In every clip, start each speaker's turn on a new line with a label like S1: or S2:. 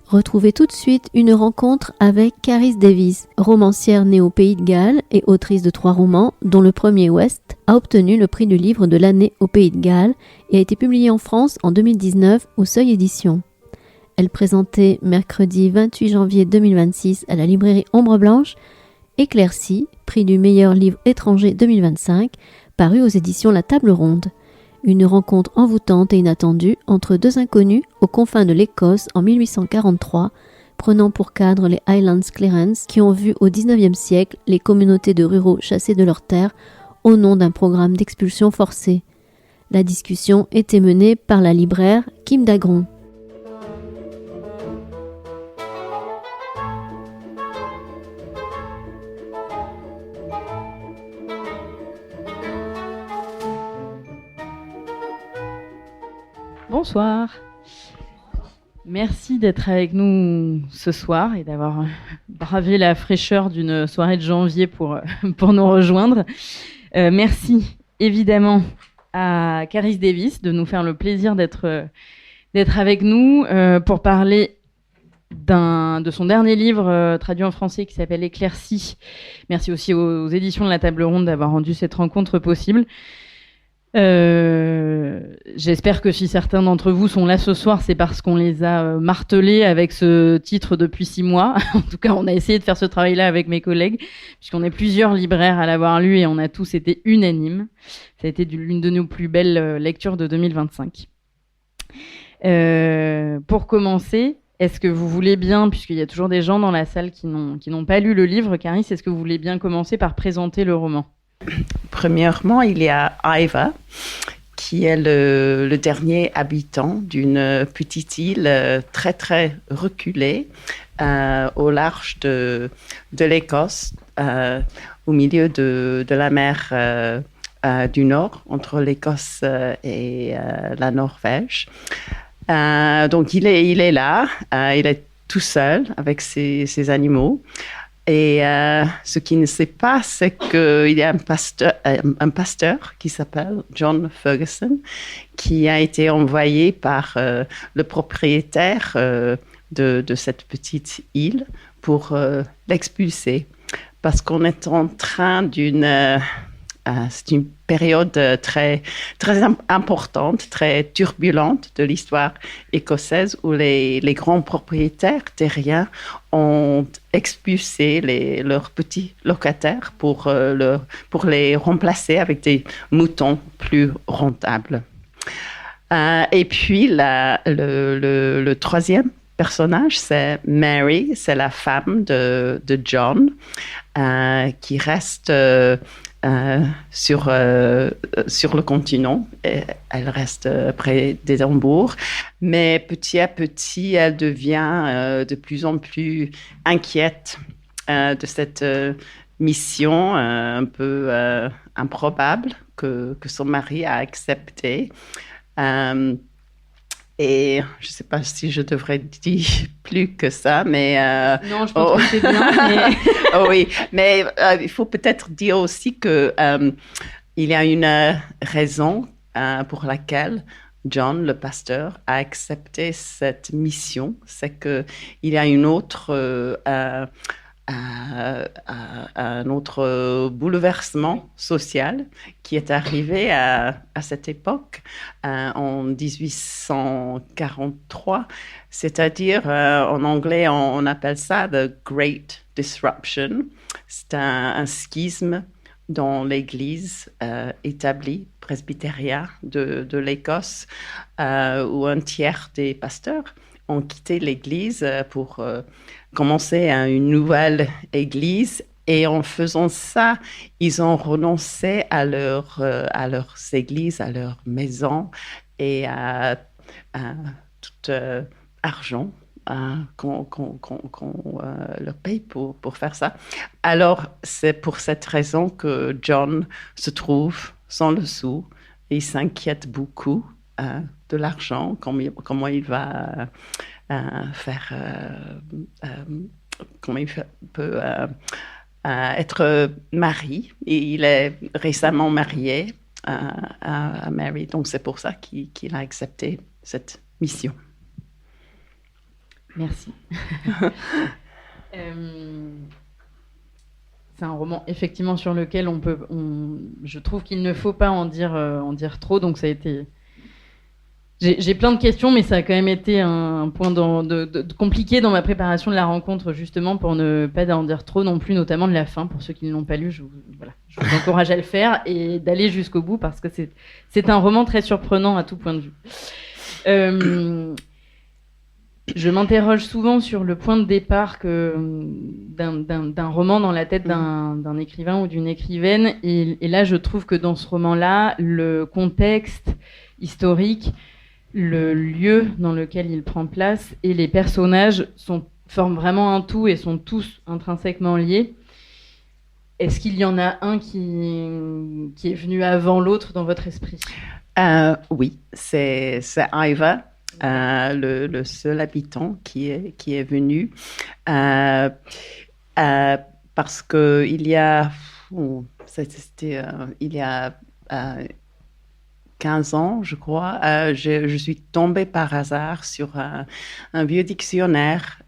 S1: Retrouvez tout de suite une rencontre avec Caris Davies, romancière née au Pays de Galles et autrice de 3 romans, dont le premier West a obtenu le prix du livre de l'année au Pays de Galles et a été publié en France en 2019 au Seuil Éditions. Elle présentait mercredi 28 janvier 2026 à la librairie Ombre Blanche Éclaircie, prix du meilleur livre étranger 2025, paru aux éditions La Table Ronde. Une rencontre envoûtante et inattendue entre 2 inconnus aux confins de l'Écosse en 1843, prenant pour cadre les Highlands Clearance qui ont vu au XIXe siècle les communautés de ruraux chassés de leurs terres au nom d'un programme d'expulsion forcée. La discussion était menée par la libraire Kim Dagron.
S2: Bonsoir. Merci d'être avec nous ce soir et d'avoir bravé la fraîcheur d'une soirée de janvier pour nous rejoindre. Merci évidemment à Caris Davies de nous faire le plaisir d'être avec nous pour parler de son dernier livre traduit en français qui s'appelle Éclaircie. Merci aussi aux éditions de La Table Ronde d'avoir rendu cette rencontre possible. J'espère que si certains d'entre vous sont là ce soir, c'est parce qu'on les a martelés avec ce titre depuis 6 mois. En tout cas, on a essayé de faire ce travail-là avec mes collègues, puisqu'on est plusieurs libraires à l'avoir lu et on a tous été unanimes. Ça a été l'une de nos plus belles lectures de 2025. Pour commencer, est-ce que vous voulez bien, puisqu'il y a toujours des gens dans la salle qui n'ont pas lu le livre, Caris, est-ce que vous voulez bien commencer par présenter le roman ?
S3: Premièrement, il y a Iva, qui est le dernier habitant d'une petite île très, très reculée au large de l'Écosse, au milieu de la mer du Nord, entre l'Écosse et la Norvège. Donc, il est là, il est tout seul avec ses animaux. Et ce qu'il ne sait pas, c'est qu'il y a un pasteur qui s'appelle John Ferguson, qui a été envoyé par le propriétaire de cette petite île pour l'expulser. Parce qu'on est en train c'est une période très, très importante, très turbulente de l'histoire écossaise où les grands propriétaires terriens ont expulsé leurs petits locataires pour les remplacer avec des moutons plus rentables. Et puis, le troisième personnage, c'est Mary, c'est la femme de John, qui reste sur le continent. Elle reste près d'Édimbourg, mais petit à petit, elle devient de plus en plus inquiète de cette mission un peu improbable que son mari a acceptée. Et je ne sais pas si je devrais dire plus que ça, mais...
S2: non, je pense que c'est bien. Mais...
S3: oui, mais il faut peut-être dire aussi qu'il y a une raison pour laquelle John, le pasteur, a accepté cette mission. C'est qu'il y a un autre bouleversement social qui est arrivé à cette époque, en 1843, c'est-à-dire en anglais on appelle ça the Great Disruption. C'est un schisme dans l'Église établie presbytérienne de l'Écosse, où un tiers des pasteurs ont quitté l'Église pour commencer une nouvelle Église. Et en faisant ça, ils ont renoncé à leurs églises, à leurs maisons et à tout argent qu'on leur paye pour faire ça. Alors, c'est pour cette raison que John se trouve sans le sou. Il s'inquiète beaucoup de l'argent, comment il va faire, comment il peut être marié. Et il est récemment marié à Mary, donc c'est pour ça qu'il a accepté cette mission.
S2: Merci. C'est un roman effectivement sur lequel je trouve qu'il ne faut pas en dire trop, donc ça a été. J'ai plein de questions, mais ça a quand même été un point compliqué dans ma préparation de la rencontre, justement pour ne pas en dire trop non plus, notamment de la fin. Pour ceux qui ne l'ont pas lu, je vous encourage à le faire et d'aller jusqu'au bout parce que c'est un roman très surprenant à tout point de vue. Je m'interroge souvent sur le point de départ d'un roman dans la tête d'un écrivain ou d'une écrivaine. Et là, je trouve que dans ce roman-là, le contexte historique, le lieu dans lequel il prend place et les personnages forment vraiment un tout et sont tous intrinsèquement liés. Est-ce qu'il y en a un qui est venu avant l'autre dans votre esprit ?
S3: Oui, c'est Iva. Le seul habitant qui est venu parce que il y a 15 ans, je crois, je suis tombée par hasard sur un vieux dictionnaire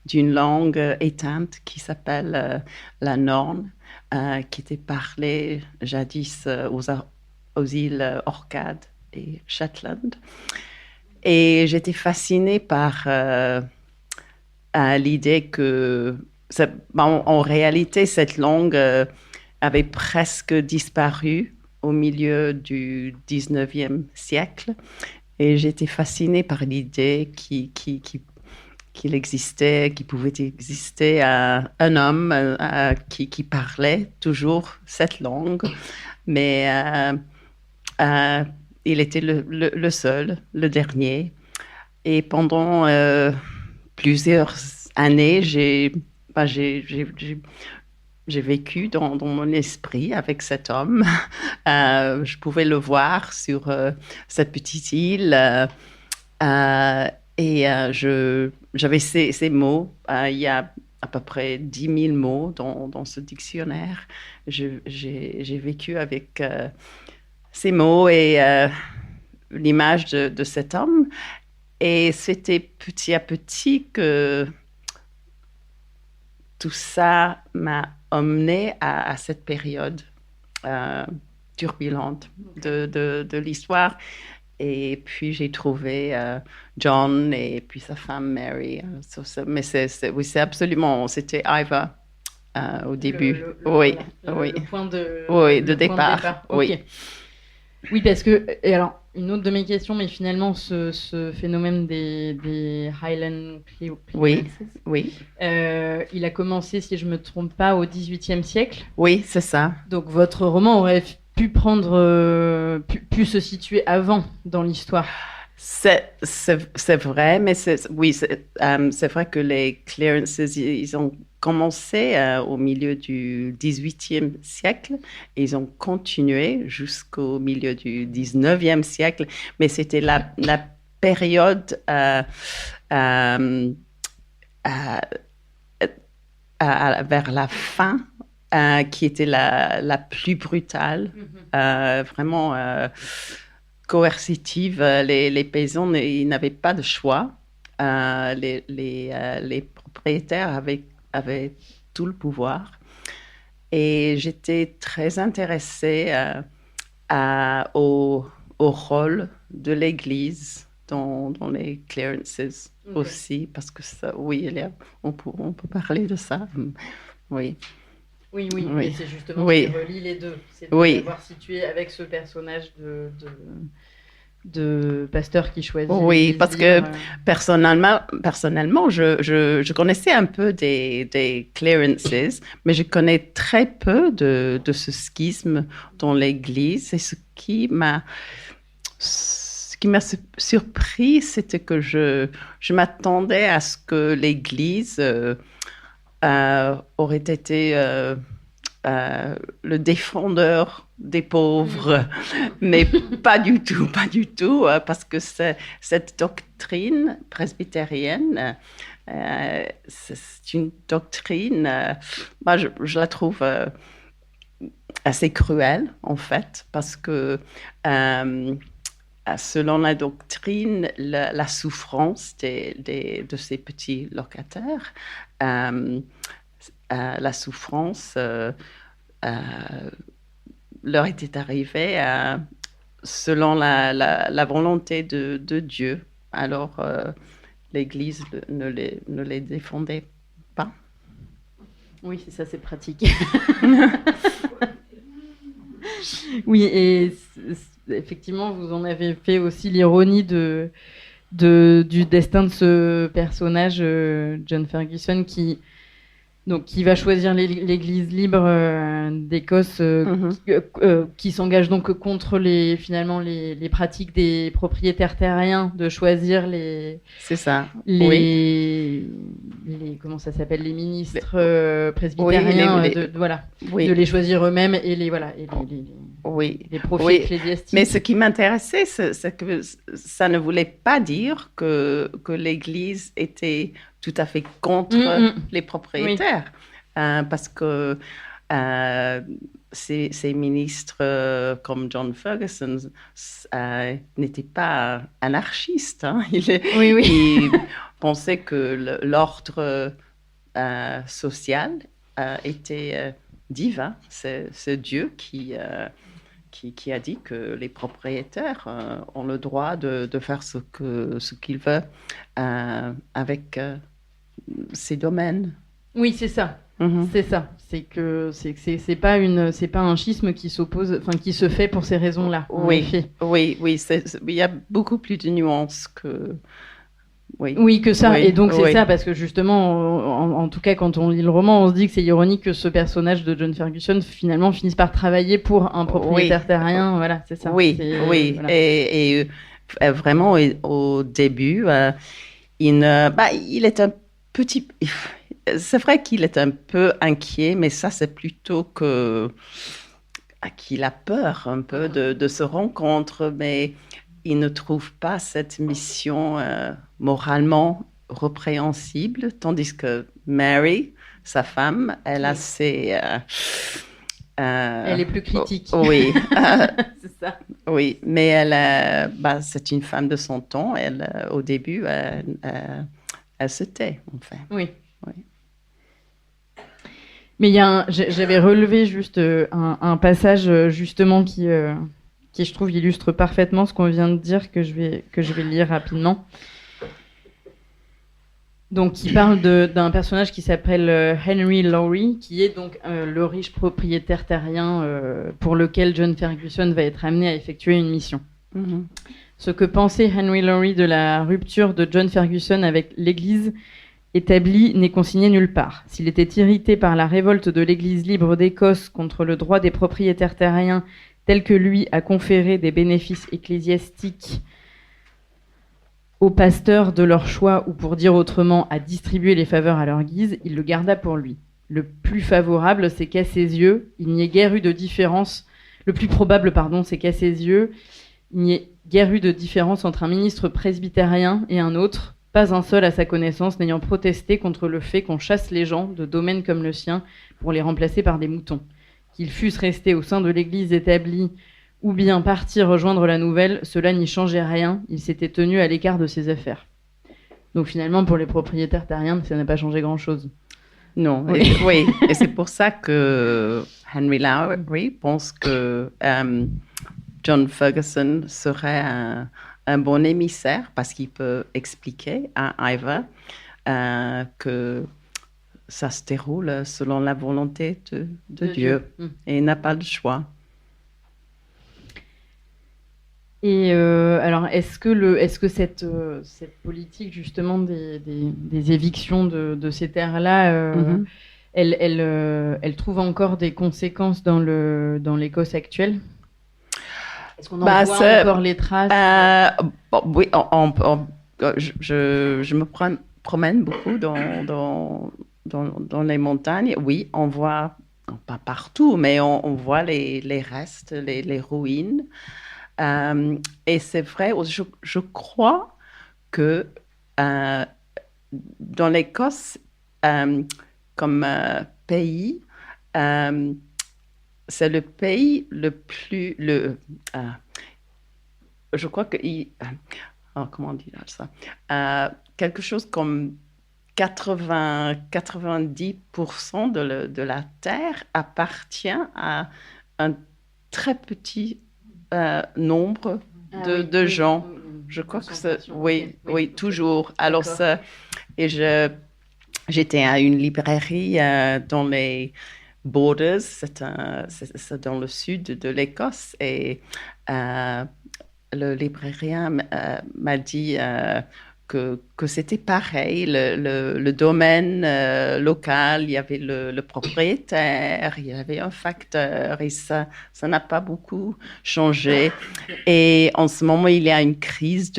S3: d'une langue éteinte qui s'appelle la Norne, qui était parlée jadis aux îles Orcades et Shetland. Et j'étais fascinée par l'idée que, en réalité, cette langue avait presque disparu au milieu du 19e siècle. Et j'étais fascinée par l'idée qu'il existait, qu'il pouvait exister un homme qui parlait toujours cette langue. Mais il était le seul, le dernier. Et pendant plusieurs années, j'ai vécu dans mon esprit avec cet homme. Je pouvais le voir sur cette petite île. Et j'avais ces mots. Il y a à peu près 10 000 mots dans ce dictionnaire. J'ai vécu avec ces mots et l'image de cet homme. Et c'était petit à petit que tout ça m'a emmené à cette période turbulente de l'histoire. Et puis j'ai trouvé John et puis sa femme Mary. Mais c'est absolument, c'était Iva au début. Oui.
S2: Le point de,
S3: oui, de départ.
S2: Okay. Oui. Oui, parce que, et alors, une autre de mes questions, mais finalement, ce phénomène des Highland Clearances,
S3: oui.
S2: Il a commencé, si je ne me trompe pas, au XVIIIe siècle.
S3: Oui, c'est ça.
S2: Donc, votre roman aurait pu pu se situer avant dans l'histoire.
S3: C'est vrai, mais c'est vrai que les clearances, ils ont commencé au milieu du XVIIIe siècle et ils ont continué jusqu'au milieu du XIXe siècle, mais c'était la période vers la fin qui était la plus brutale, vraiment coercitive. Les paysans, ils n'avaient pas de choix. Les propriétaires avaient tout le pouvoir. Et j'étais très intéressée au rôle de l'Église dans les clearances aussi, parce que ça, oui, on peut parler de ça. Oui.
S2: Oui, et c'est justement ce qui relie les deux. C'est de l'avoir situé avec ce personnage de pasteur qui choisit.
S3: Oui, parce que personnellement, je connaissais un peu des clearances, mais je connais très peu de ce schisme dans l'Église. Et ce qui m'a surpris, c'était que je m'attendais à ce que l'Église aurait été le défendeur des pauvres, mais pas du tout, parce que cette doctrine presbytérienne, c'est une doctrine, moi je la trouve assez cruelle en fait, parce que selon la doctrine, la souffrance de ces petits locataires, la souffrance leur était arrivée selon la volonté de Dieu. Alors, l'Église ne les défendait pas.
S2: Oui, c'est ça, c'est pratique. Oui, et effectivement, vous en avez fait aussi l'ironie du destin de ce personnage, John Ferguson, qui va choisir l'Église libre d'Écosse, qui s'engage donc contre les pratiques des propriétaires terriens, de choisir
S3: c'est ça.
S2: Comment ça s'appelle, les ministres presbytériens, de les choisir eux-mêmes et les profits ecclésiastiques.
S3: Mais ce qui m'intéressait, c'est que ça ne voulait pas dire que l'Église était tout à fait contre les propriétaires, parce que ces ministres comme John Ferguson n'étaient pas anarchistes. Ils pensaient que l'ordre social était divin. C'est Dieu qui a dit que les propriétaires ont le droit de faire ce qu'ils veulent avec ces domaines.
S2: Oui, c'est ça. C'est ça. C'est pas un schisme qui se fait pour ces raisons-là.
S3: Oui. Il y a beaucoup plus de nuances que.
S2: Oui, que ça. Et donc c'est ça, parce que justement, en tout cas, quand on lit le roman, on se dit que c'est ironique que ce personnage de John Ferguson finalement finisse par travailler pour un propriétaire terrien. Voilà, c'est ça.
S3: Oui. Voilà. Et vraiment au début, il est un petit. C'est vrai qu'il est un peu inquiet, mais ça, c'est plutôt qu'il a peur un peu de se rencontrer, mais il ne trouve pas cette mission moralement répréhensible, tandis que Mary, sa femme, elle a ses...
S2: elle est plus critique.
S3: Oui.
S2: C'est ça.
S3: Oui, mais elle, c'est une femme de son temps. Elle, au début, elle se tait, enfin.
S2: Oui. Mais j'avais relevé juste un passage justement qui, je trouve, illustre parfaitement ce qu'on vient de dire, que je vais lire rapidement. Donc, qui parle d'un personnage qui s'appelle Henry Lowry, qui est donc le riche propriétaire terrien pour lequel John Ferguson va être amené à effectuer une mission. Ce que pensait Henry Lowry de la rupture de John Ferguson avec l'Église établi n'est consigné nulle part. S'il était irrité par la révolte de l'Église libre d'Écosse contre le droit des propriétaires terriens tel que lui a conféré des bénéfices ecclésiastiques aux pasteurs de leur choix, ou pour dire autrement, à distribuer les faveurs à leur guise, il le garda pour lui. Le plus favorable, c'est qu'à ses yeux, il n'y ait guère eu de différence. Le plus probable, c'est qu'à ses yeux, il n'y ait guère eu de différence entre un ministre presbytérien et un autre, pas un seul à sa connaissance n'ayant protesté contre le fait qu'on chasse les gens de domaines comme le sien pour les remplacer par des moutons. Qu'ils fussent restés au sein de l'Église établie ou bien partis rejoindre la nouvelle, cela n'y changeait rien, il s'était tenu à l'écart de ses affaires. Donc finalement, pour les propriétaires terriens, ça n'a pas changé grand-chose.
S3: Non, et c'est pour ça que Henry Lowry pense que John Ferguson serait un bon émissaire, parce qu'il peut expliquer à Iva que ça se déroule selon la volonté de Dieu. Et il n'a pas le choix.
S2: Et alors, est-ce que cette politique justement des évictions de ces terres-là, elle trouve encore des conséquences dans l'Écosse actuelle? Est-ce qu'on en voit encore les traces?
S3: Oui, je me promène beaucoup dans les montagnes. Oui, on voit, pas partout, mais on voit les restes, les ruines. Et c'est vrai, je crois que dans l'Écosse, comme pays, c'est le pays le plus... je crois que comment on dit ça? Quelque chose comme 90% de la Terre appartient à un très petit nombre de gens. Je crois que c'est... Oui, toujours. Alors ça... Et j'étais à une librairie dans les Borders, c'est dans le sud de l'Écosse, et le librairien m'a dit que c'était pareil, le domaine local, il y avait le propriétaire, il y avait un facteur, et ça n'a pas beaucoup changé. Et en ce moment, il y a une crise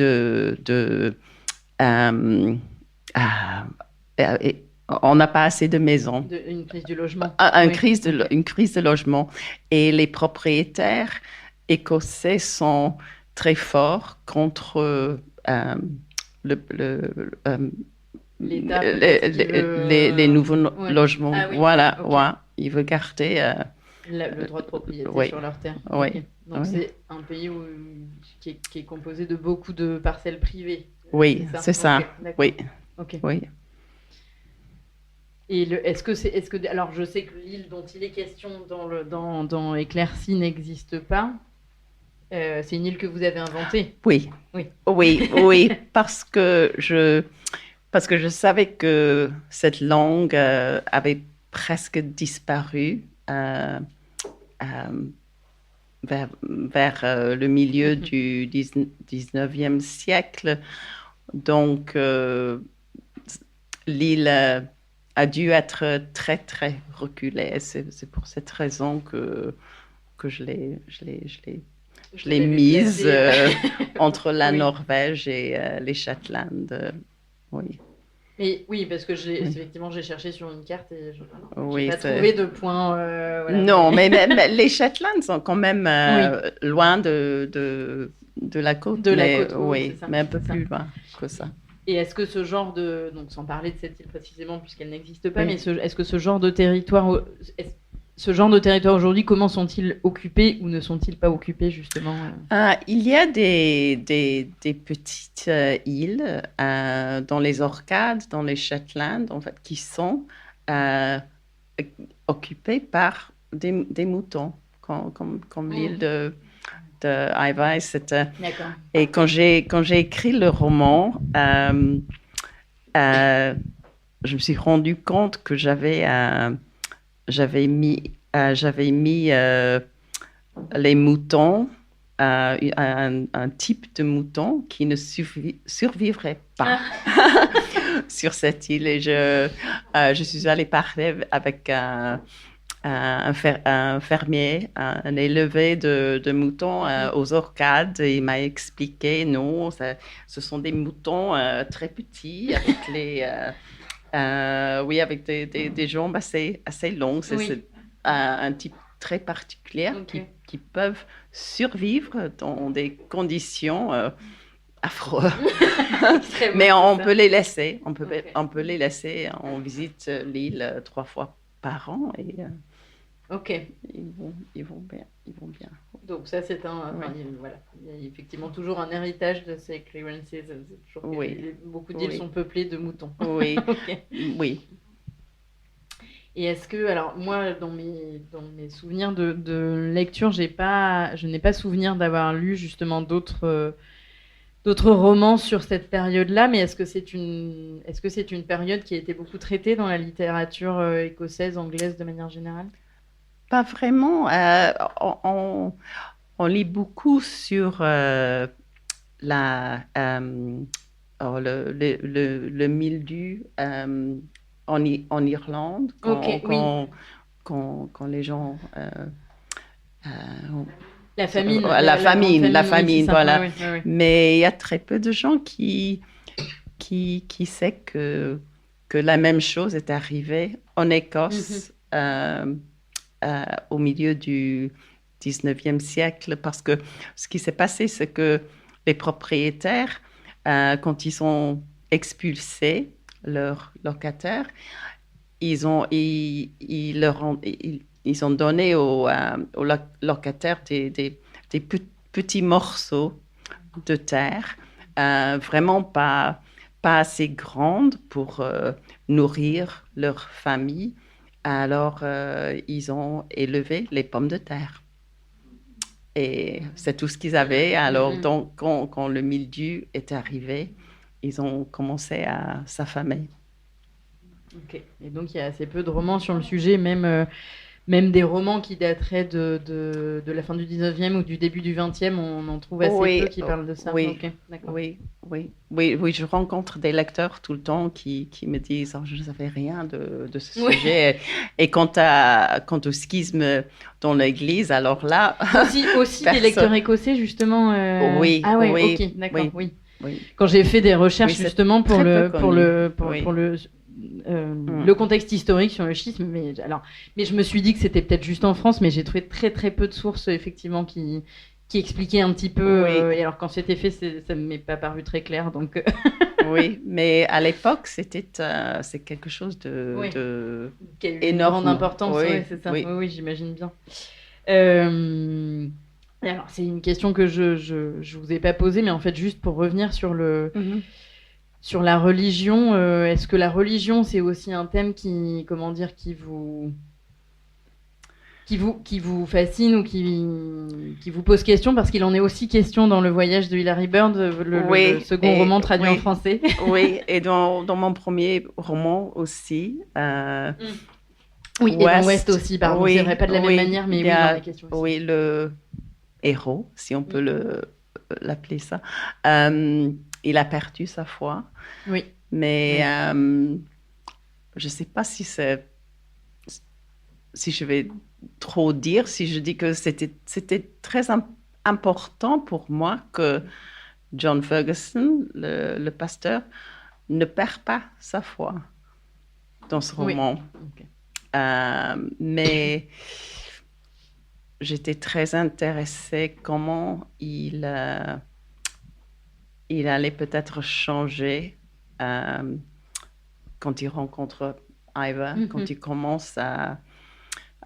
S3: on n'a pas assez de maisons.
S2: Une crise du logement.
S3: Une crise de logement. Et les propriétaires écossais sont très forts contre les nouveaux logements.
S2: Ah, oui.
S3: Voilà,
S2: Okay.
S3: ouais. Ils veulent garder
S2: le droit de propriété sur leur terre.
S3: Oui.
S2: Okay. Donc c'est un pays qui est composé de beaucoup de parcelles privées.
S3: Oui, c'est ça. Okay. Oui.
S2: Okay.
S3: Oui.
S2: Et alors je sais que l'île dont il est question dans Éclaircie n'existe pas. C'est une île que vous avez inventée.
S3: Oui. parce que je savais que cette langue avait presque disparu vers le milieu du 19e siècle. Donc l'île a dû être très, très reculée. C'est pour cette raison que je l'ai mise entre la Norvège et les Shetland. Oui.
S2: Et oui, parce que effectivement, j'ai cherché sur une carte et je n'ai pas trouvé de point. Voilà.
S3: Non, mais les Shetland sont quand même loin de la côte.
S2: De la côte,
S3: oui, mais un peu plus loin que ça.
S2: Et est-ce que ce genre donc sans parler de cette île précisément puisqu'elle n'existe pas, mais est-ce que ce genre de territoire aujourd'hui, comment sont-ils occupés ou ne sont-ils pas occupés justement
S3: Il y a des petites îles dans les Orcades, dans les Shetland, en fait, qui sont occupées par des moutons, comme l'île de Iva. Et quand j'ai écrit le roman, je me suis rendu compte que j'avais mis les moutons, un type de mouton qui ne survivrait pas sur cette île. Et je suis allée parler avec un fermier, un élevé de moutons aux Orcades. Et il m'a expliqué, non, ce sont des moutons très petits, avec des jambes assez longues. C'est un type très particulier qui peuvent survivre dans des conditions affreuses. Mais on peut les laisser. On peut les laisser. On visite l'île 3 fois par an et ils vont bien.
S2: Donc ça, c'est voilà. Il y a effectivement toujours un héritage de ces clearances. Beaucoup d'îles sont peuplées de moutons.
S3: Oui. Oui.
S2: Et est-ce que, alors moi, dans mes souvenirs de lecture, je n'ai pas souvenir d'avoir lu justement d'autres romans sur cette période-là, mais est-ce que c'est une période qui a été beaucoup traitée dans la littérature écossaise, anglaise de manière générale?
S3: Pas vraiment. On lit beaucoup sur le mildiou en Irlande, quand les gens...
S2: la famine.
S3: La famine, voilà.
S2: Oui.
S3: Mais il y a très peu de gens qui savent que la même chose est arrivée en Écosse au milieu du 19e siècle, parce que ce qui s'est passé, c'est que les propriétaires, quand ils sont expulsés, leurs locataires, ils ont donné aux locataires des petits morceaux de terre, vraiment pas assez grandes pour nourrir leur famille. Alors, ils ont élevé les pommes de terre. Et c'est tout ce qu'ils avaient. Alors, donc, quand le mildiou est arrivé, ils ont commencé à s'affamer.
S2: Ok. Et donc, il y a assez peu de romans sur le sujet, même des romans qui dateraient de la fin du 19e ou du début du 20e, on en trouve assez peu qui parlent de ça.
S3: Oui,
S2: okay, d'accord.
S3: Oui, je rencontre des lecteurs tout le temps qui me disent je ne savais rien de ce sujet. Et quant au schisme dans l'Église, alors là...
S2: Aussi des lecteurs écossais, justement.
S3: Oui.
S2: Ah ouais,
S3: oui,
S2: ok, d'accord,
S3: oui.
S2: Quand j'ai fait des recherches justement pour le contexte historique sur le schisme, mais je me suis dit que c'était peut-être juste en France, mais j'ai trouvé très très peu de sources effectivement qui expliquaient un petit peu. Et alors quand c'était fait, ça ne m'est pas paru très clair, donc.
S3: Oui, mais à l'époque, c'est quelque chose de énorme,
S2: d'importance. Oui, c'est ça. Oui, j'imagine bien. Alors, c'est une question que je vous ai pas posée, mais en fait, juste pour revenir sur sur la religion, est-ce que la religion, c'est aussi un thème qui vous fascine ou qui vous pose question, parce qu'il en est aussi question dans Le Voyage de Hilary Bird, le second roman traduit en français.
S3: Oui, et dans mon premier roman aussi.
S2: Oui, et dans West aussi, pardon, c'est vrai, pas de la même manière, mais dans les questions aussi.
S3: Oui, le héros, si on peut l'appeler ça, il a perdu sa foi.
S2: Oui.
S3: Mais je ne sais pas si je vais trop dire, si je dis que c'était très important pour moi que John Ferguson, le pasteur, ne perd pas sa foi dans ce roman.
S2: Okay.
S3: Mais j'étais très intéressée comment il allait peut-être changer quand il rencontre Iva, quand il commence à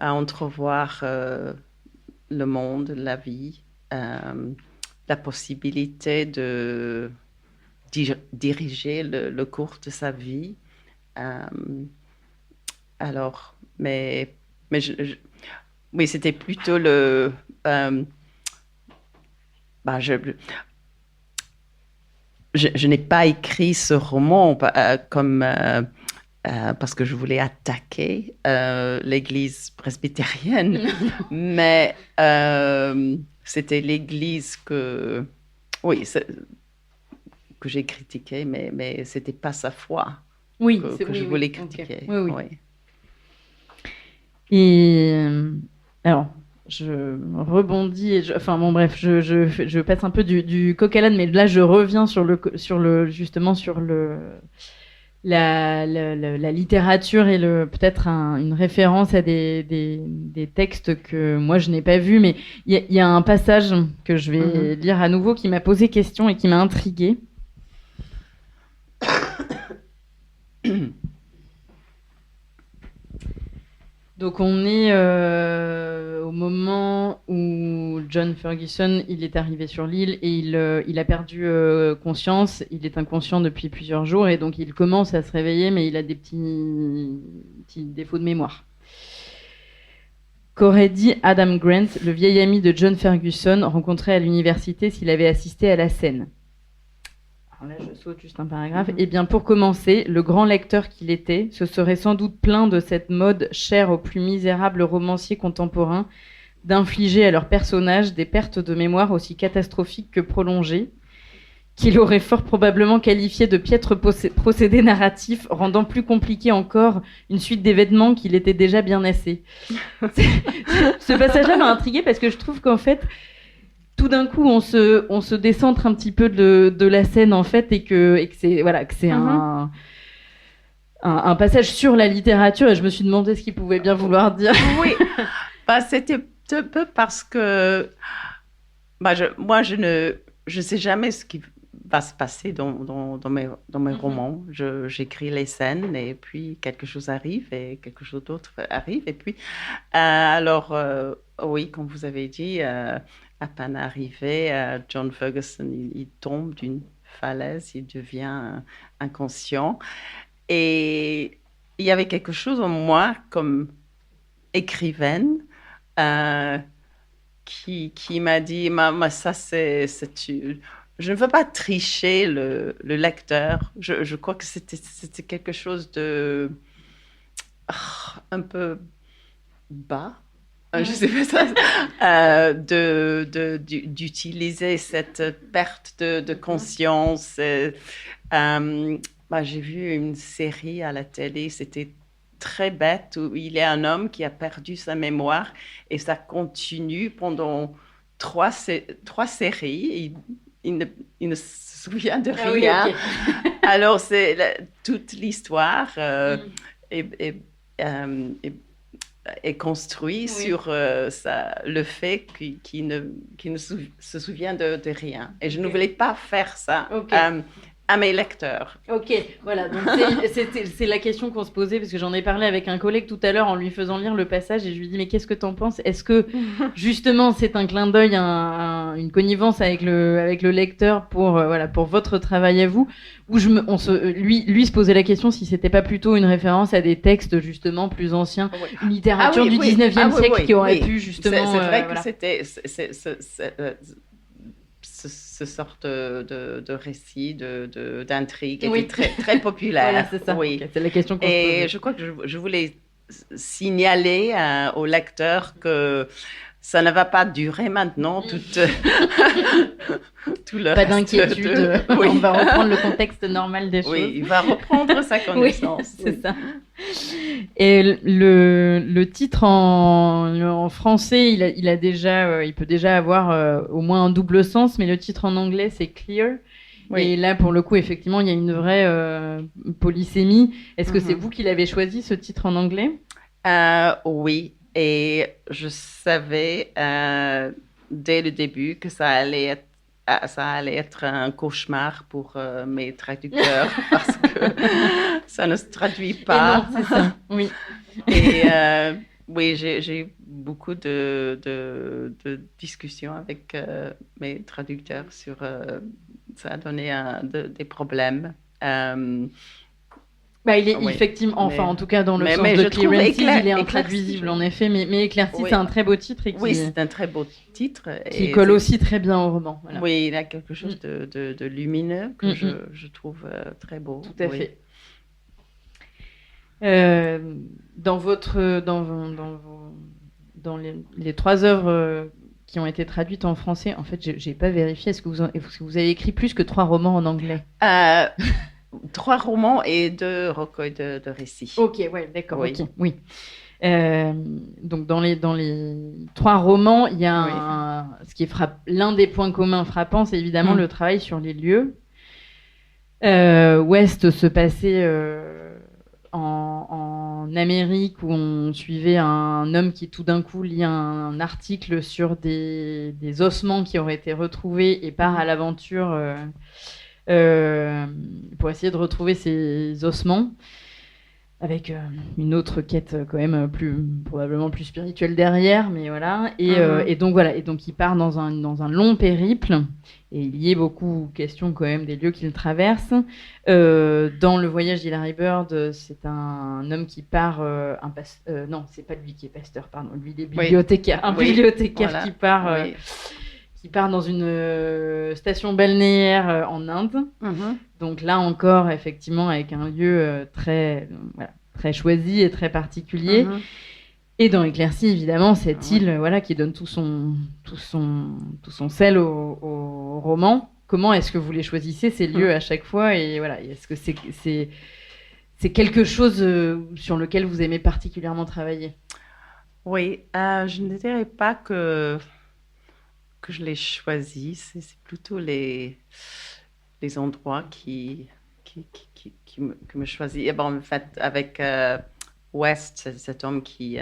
S3: entrevoir le monde, la vie, la possibilité de diriger le cours de sa vie. Alors, mais oui, c'était plutôt je n'ai pas écrit ce roman comme parce que je voulais attaquer l'Église presbytérienne, mais c'était l'Église que j'ai critiquée, mais c'était pas sa foi que je voulais critiquer.
S2: Okay. Oui. Et alors, je rebondis, je passe un peu du coq à l'âne, mais là je reviens sur la littérature et peut-être une référence à des textes que moi je n'ai pas vus, mais il y a un passage que je vais lire à nouveau qui m'a posé question et qui m'a intriguée. Donc on est au moment où John Ferguson il est arrivé sur l'île et il a perdu conscience, il est inconscient depuis plusieurs jours et donc il commence à se réveiller mais il a des petits défauts de mémoire. Qu'aurait dit Adam Grant, le vieil ami de John Ferguson rencontré à l'université s'il avait assisté à la scène? Alors là, je saute juste un paragraphe. Eh bien, pour commencer, le grand lecteur qu'il était se serait sans doute plaint de cette mode chère aux plus misérables romanciers contemporains d'infliger à leurs personnages des pertes de mémoire aussi catastrophiques que prolongées, qu'il aurait fort probablement qualifié de piètres procédés narratifs, rendant plus compliqué encore une suite d'événements qu'il était déjà bien assez. Ce passage-là m'a intriguée parce que je trouve qu'en fait, tout d'un coup, on se décentre un petit peu de la scène, en fait, et que c'est un passage sur la littérature, et je me suis demandé ce qu'il pouvait bien vouloir dire.
S3: Oui, c'était un peu parce que je ne sais jamais ce qui va se passer dans mes romans. J'écris les scènes et puis quelque chose arrive et quelque chose d'autre arrive. Et puis, oui, comme vous avez dit, à peine arrivé, John Ferguson, il tombe d'une falaise, il devient inconscient. Et il y avait quelque chose en moi comme écrivaine qui m'a dit, ça je ne veux pas tricher le lecteur. Je crois que c'était quelque chose de un peu bas. Je sais pas ça, d'utiliser cette perte de conscience. J'ai vu une série à la télé, c'était très bête, où il y a un homme qui a perdu sa mémoire et ça continue pendant trois séries. Il ne se souvient de rien.
S2: Oui, okay.
S3: Alors, toute l'histoire est construite sur le fait qu'il ne se souvient de rien. Et je ne voulais pas faire ça. À mes lecteurs.
S2: Ok, voilà. Donc c'est la question qu'on se posait, parce que j'en ai parlé avec un collègue tout à l'heure en lui faisant lire le passage et je lui dis mais qu'est-ce que t'en penses ? Est-ce que justement c'est un clin d'œil, une connivence avec le lecteur pour votre travail à vous, ou lui se posait la question si c'était pas plutôt une référence à des textes justement plus anciens, une littérature du 19e siècle qui aurait pu justement.
S3: C'est vrai que c'était ce sorte de récit, d'intrigue, était très, très populaire.
S2: Voilà, c'est ça.
S3: Oui.
S2: Okay, c'est la question qu'on se posait.
S3: Et je crois que je voulais signaler au lecteur que ça ne va pas durer maintenant tout le
S2: pas
S3: reste
S2: d'inquiétude.
S3: Oui.
S2: On va reprendre le contexte normal des choses.
S3: Oui, il va reprendre sa connaissance.
S2: Oui, c'est ça. Et le titre en français, il peut déjà avoir au moins un double sens, mais le titre en anglais, c'est Clear. Oui. Et là, pour le coup, effectivement, il y a une vraie polysémie. Est-ce que c'est vous qui l'avez choisi, ce titre en anglais ?
S3: Oui. Et je savais dès le début que ça allait être un cauchemar pour mes traducteurs parce que ça ne se traduit pas.
S2: Et non, c'est ça. Oui.
S3: Et oui, j'ai eu beaucoup de discussions avec mes traducteurs sur ça a donné des problèmes.
S2: Il est effectivement, en tout cas dans le sens de Clearances, il est intraduisible en effet, mais Éclairci, c'est un très beau titre.
S3: Oui, c'est un très beau titre.
S2: Qui colle aussi très bien au roman. Voilà.
S3: Oui, il a quelque chose de lumineux que je trouve très beau.
S2: Tout à fait. Dans les 3 œuvres qui ont été traduites en français, en fait, j'ai pas vérifié, est-ce que vous avez écrit plus que 3 romans en anglais ?
S3: 3 romans et 2 recueils de récits.
S2: Ok, ouais, d'accord, oui. Okay, oui. Donc dans les 3 romans, il y a ce qui l'un des points communs frappants, c'est évidemment le travail sur les lieux. Ouest se passait en Amérique, où on suivait un homme qui tout d'un coup lit un article sur des ossements qui auraient été retrouvés et part à l'aventure pour essayer de retrouver ces ossements, avec une autre quête quand même probablement plus spirituelle derrière, mais voilà. Et donc voilà, et donc il part dans un long périple, et il y est beaucoup question quand même des lieux qu'il traverse. Dans Le Voyage d'Hilary Bird, c'est un homme qui part, non, c'est pas lui qui est pasteur, pardon, lui il est bibliothécaire, bibliothécaire voilà. Qui part dans une station balnéaire en Inde. Donc là encore, effectivement, avec un lieu très choisi et très particulier. Et dans Éclairci, évidemment, cette île qui donne tout son sel au roman. Comment est-ce que vous les choisissez, ces lieux, à chaque fois ? Et voilà, est-ce que c'est quelque chose sur lequel vous aimez particulièrement travailler ?
S3: Oui, je ne dirais pas que je les choisis, c'est plutôt les endroits qui me choisissent. Et bon, en fait, avec West, cet homme qui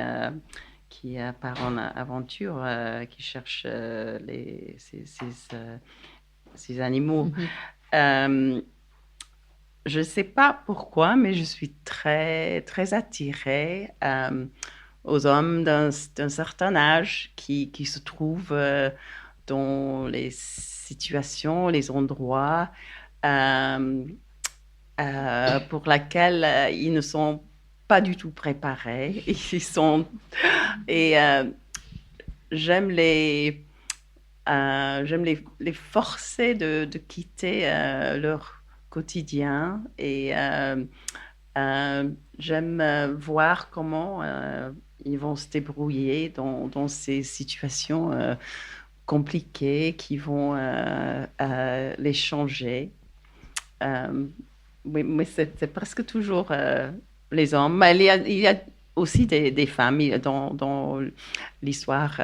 S3: part en aventure, qui cherche ces animaux. je ne sais pas pourquoi, mais je suis très, très attirée aux hommes d'un certain âge qui se trouvent dans les situations, les endroits pour lesquels ils ne sont pas du tout préparés. Et j'aime les forcer de quitter leur quotidien et j'aime voir comment ils vont se débrouiller dans ces situations compliquées qui vont les changer. Oui, mais c'est presque toujours les hommes. Mais il y a aussi des femmes. Dans l'histoire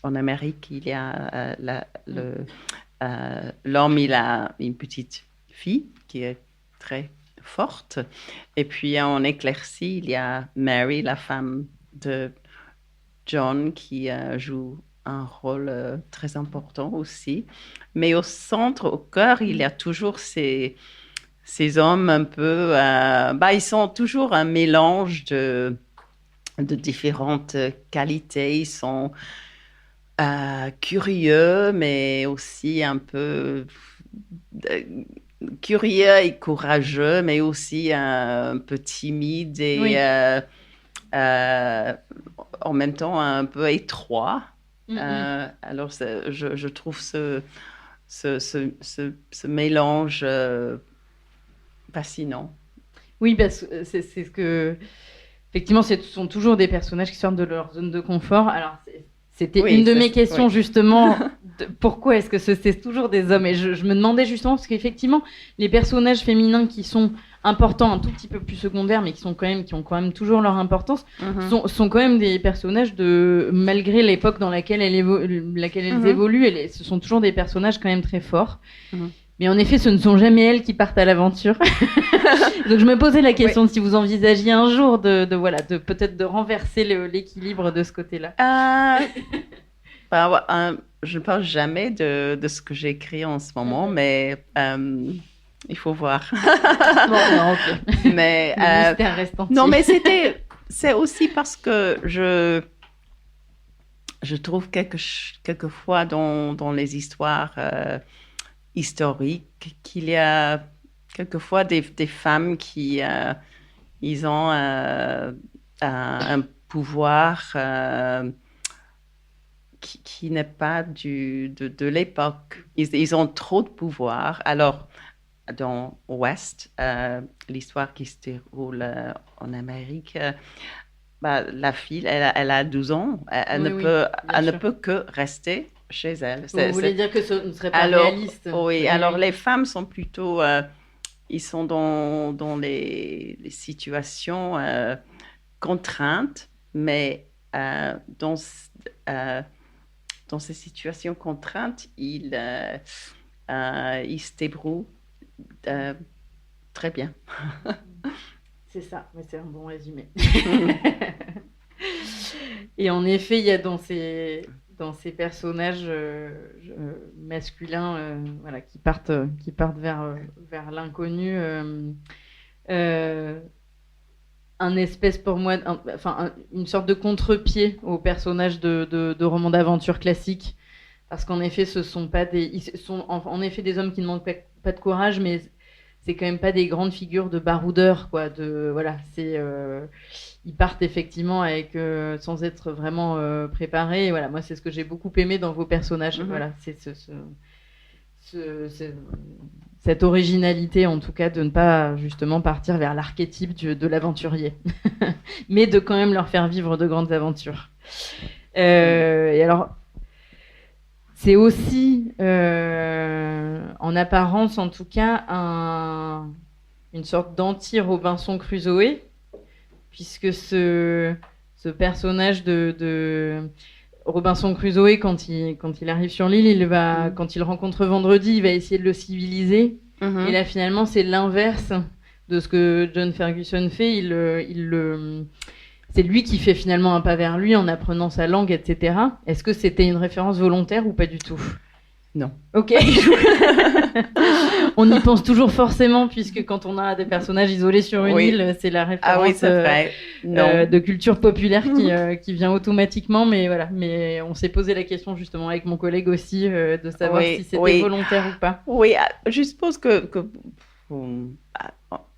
S3: en Amérique, il y a l'homme, il a une petite fille qui est très forte. Et puis en éclaircie, il y a Mary, la femme de John, qui joue un rôle très important aussi. Mais au centre, au cœur, il y a toujours ces hommes un peu... ils sont toujours un mélange de différentes qualités. Ils sont curieux, mais aussi un peu curieux et courageux, mais aussi un peu timide et
S2: Oui.
S3: En même temps un peu étroit. Alors, je trouve ce mélange fascinant.
S2: Oui, parce que c'est ce que... Effectivement, ce sont toujours des personnages qui sortent de leur zone de confort. Alors, c'était une de mes questions, justement. Pourquoi est-ce que c'est toujours des hommes? Et je me demandais justement, parce qu'effectivement, les personnages féminins qui sont importants, un tout petit peu plus secondaires, mais qui ont quand même toujours leur importance, sont quand même des personnages malgré l'époque dans laquelle elles évoluent, ce sont toujours des personnages quand même très forts. Mais en effet, ce ne sont jamais elles qui partent à l'aventure. Donc je me posais la question de si vous envisagiez un jour de peut-être de renverser l'équilibre de ce côté-là.
S3: Je ne parle jamais de ce que j'écris en ce moment, mais il faut voir.
S2: Bon, okay.
S3: Mais
S2: le mystère reste entier.
S3: Non, mais c'est aussi parce que je trouve quelquefois dans les histoires historiques qu'il y a quelquefois des femmes qui ils ont un pouvoir qui n'est pas de l'époque. Ils ont trop de pouvoir. Alors, dans l'Ouest, l'histoire qui se déroule en Amérique, la fille, elle a 12 ans. Elle ne peut que rester chez elle.
S2: Vous voulez dire que ce ne serait pas réaliste?
S3: Oui, alors les femmes sont plutôt... ils sont dans les situations contraintes, mais dans ces situations contraintes, ils se débrouillent très bien.
S2: C'est ça, mais c'est un bon résumé. Et en effet, il y a dans ces personnages masculins qui partent vers l'inconnu, un espèce pour moi, une sorte de contre-pied aux personnages de romans d'aventure classiques, parce qu'en effet, ils sont en effet des hommes qui ne manquent pas de courage, mais c'est quand même pas des grandes figures de baroudeurs, quoi. Ils partent effectivement sans être vraiment préparés. Et voilà, moi, c'est ce que j'ai beaucoup aimé dans vos personnages. Voilà, c'est cette originalité, en tout cas, de ne pas justement partir vers l'archétype de l'aventurier, mais de quand même leur faire vivre de grandes aventures. Et alors, c'est aussi, en apparence en tout cas, une sorte d'anti-Robinson Crusoe, puisque ce personnage de Robinson Crusoe, quand il arrive sur l'île, quand il rencontre Vendredi, il va essayer de le civiliser. Et là, finalement, c'est l'inverse de ce que John Ferguson fait. C'est lui qui fait finalement un pas vers lui en apprenant sa langue, etc. Est-ce que c'était une référence volontaire ou pas du tout?
S3: Non.
S2: Ok. On y pense toujours forcément, puisque quand on a des personnages isolés sur une île, c'est la référence
S3: c'est vrai. Non.
S2: De culture populaire qui vient automatiquement. Mais voilà. Mais on s'est posé la question justement avec mon collègue aussi de savoir si c'était volontaire ou pas.
S3: Oui, je suppose que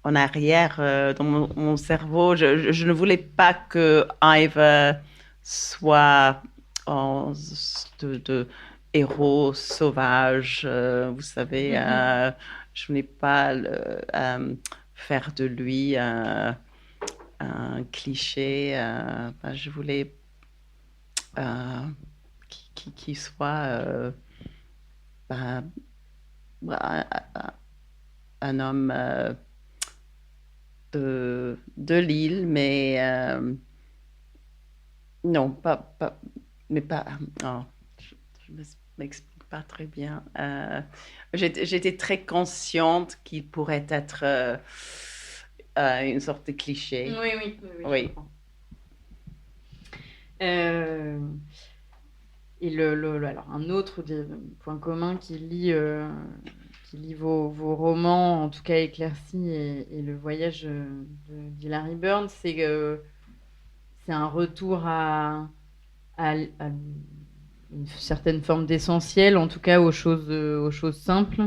S3: en arrière, dans mon cerveau, je ne voulais pas que Ivar soit de héros sauvages, vous savez. Je voulais pas faire de lui un cliché. Je voulais qu'il soit un homme de l'île, mais non, mais pas. Oh, je ne m'explique pas très bien. J'étais très consciente qu'il pourrait être une sorte de cliché.
S2: Oui. Et alors un autre des points communs qui lie vos romans, en tout cas Éclaircie et le voyage d'Hilary Burns, c'est que c'est un retour à une certaine forme d'essentiel, en tout cas aux choses simples.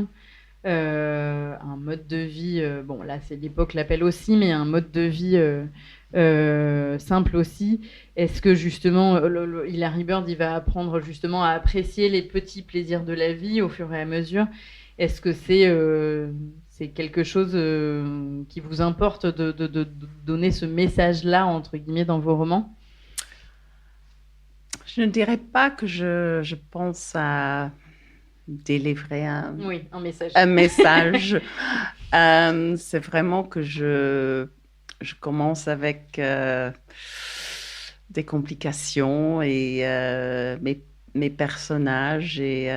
S2: Un mode de vie, bon là c'est l'époque l'appelle aussi, mais un mode de vie simple aussi. Est-ce que justement Hilary Burns il va apprendre justement à apprécier les petits plaisirs de la vie au fur et à mesure? Est-ce que c'est quelque chose qui vous importe de donner ce message-là entre guillemets dans vos romans?
S3: Je ne dirais pas que je pense à délivrer un
S2: message.
S3: Un message. C'est vraiment que je commence avec des complications et mes personnages et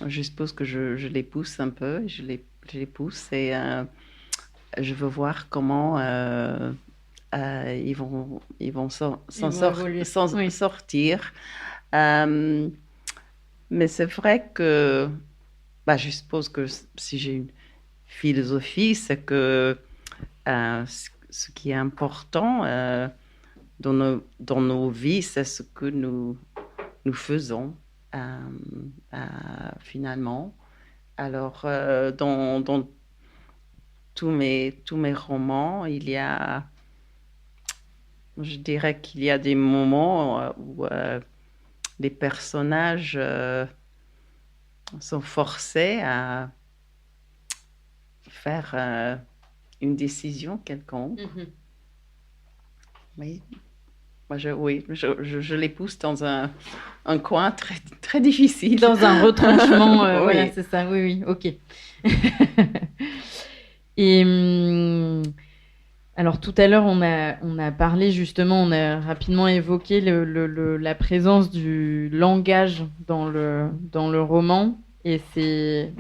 S3: je suppose que je les pousse un peu, je les pousse et je veux voir comment ils vont sortir. Mais c'est vrai que je suppose que si j'ai une philosophie, c'est que ce qui est important dans nos vies, c'est ce que nous faisons finalement. Alors, dans tous mes romans, je dirais qu'il y a des moments où les personnages sont forcés à faire une décision quelconque. Oui. Moi, je les pousse dans un coin très, très difficile.
S2: Dans un retranchement, voilà, c'est ça. Oui, ok. Et alors tout à l'heure, on a parlé justement, on a rapidement évoqué la présence du langage dans le roman, et c'est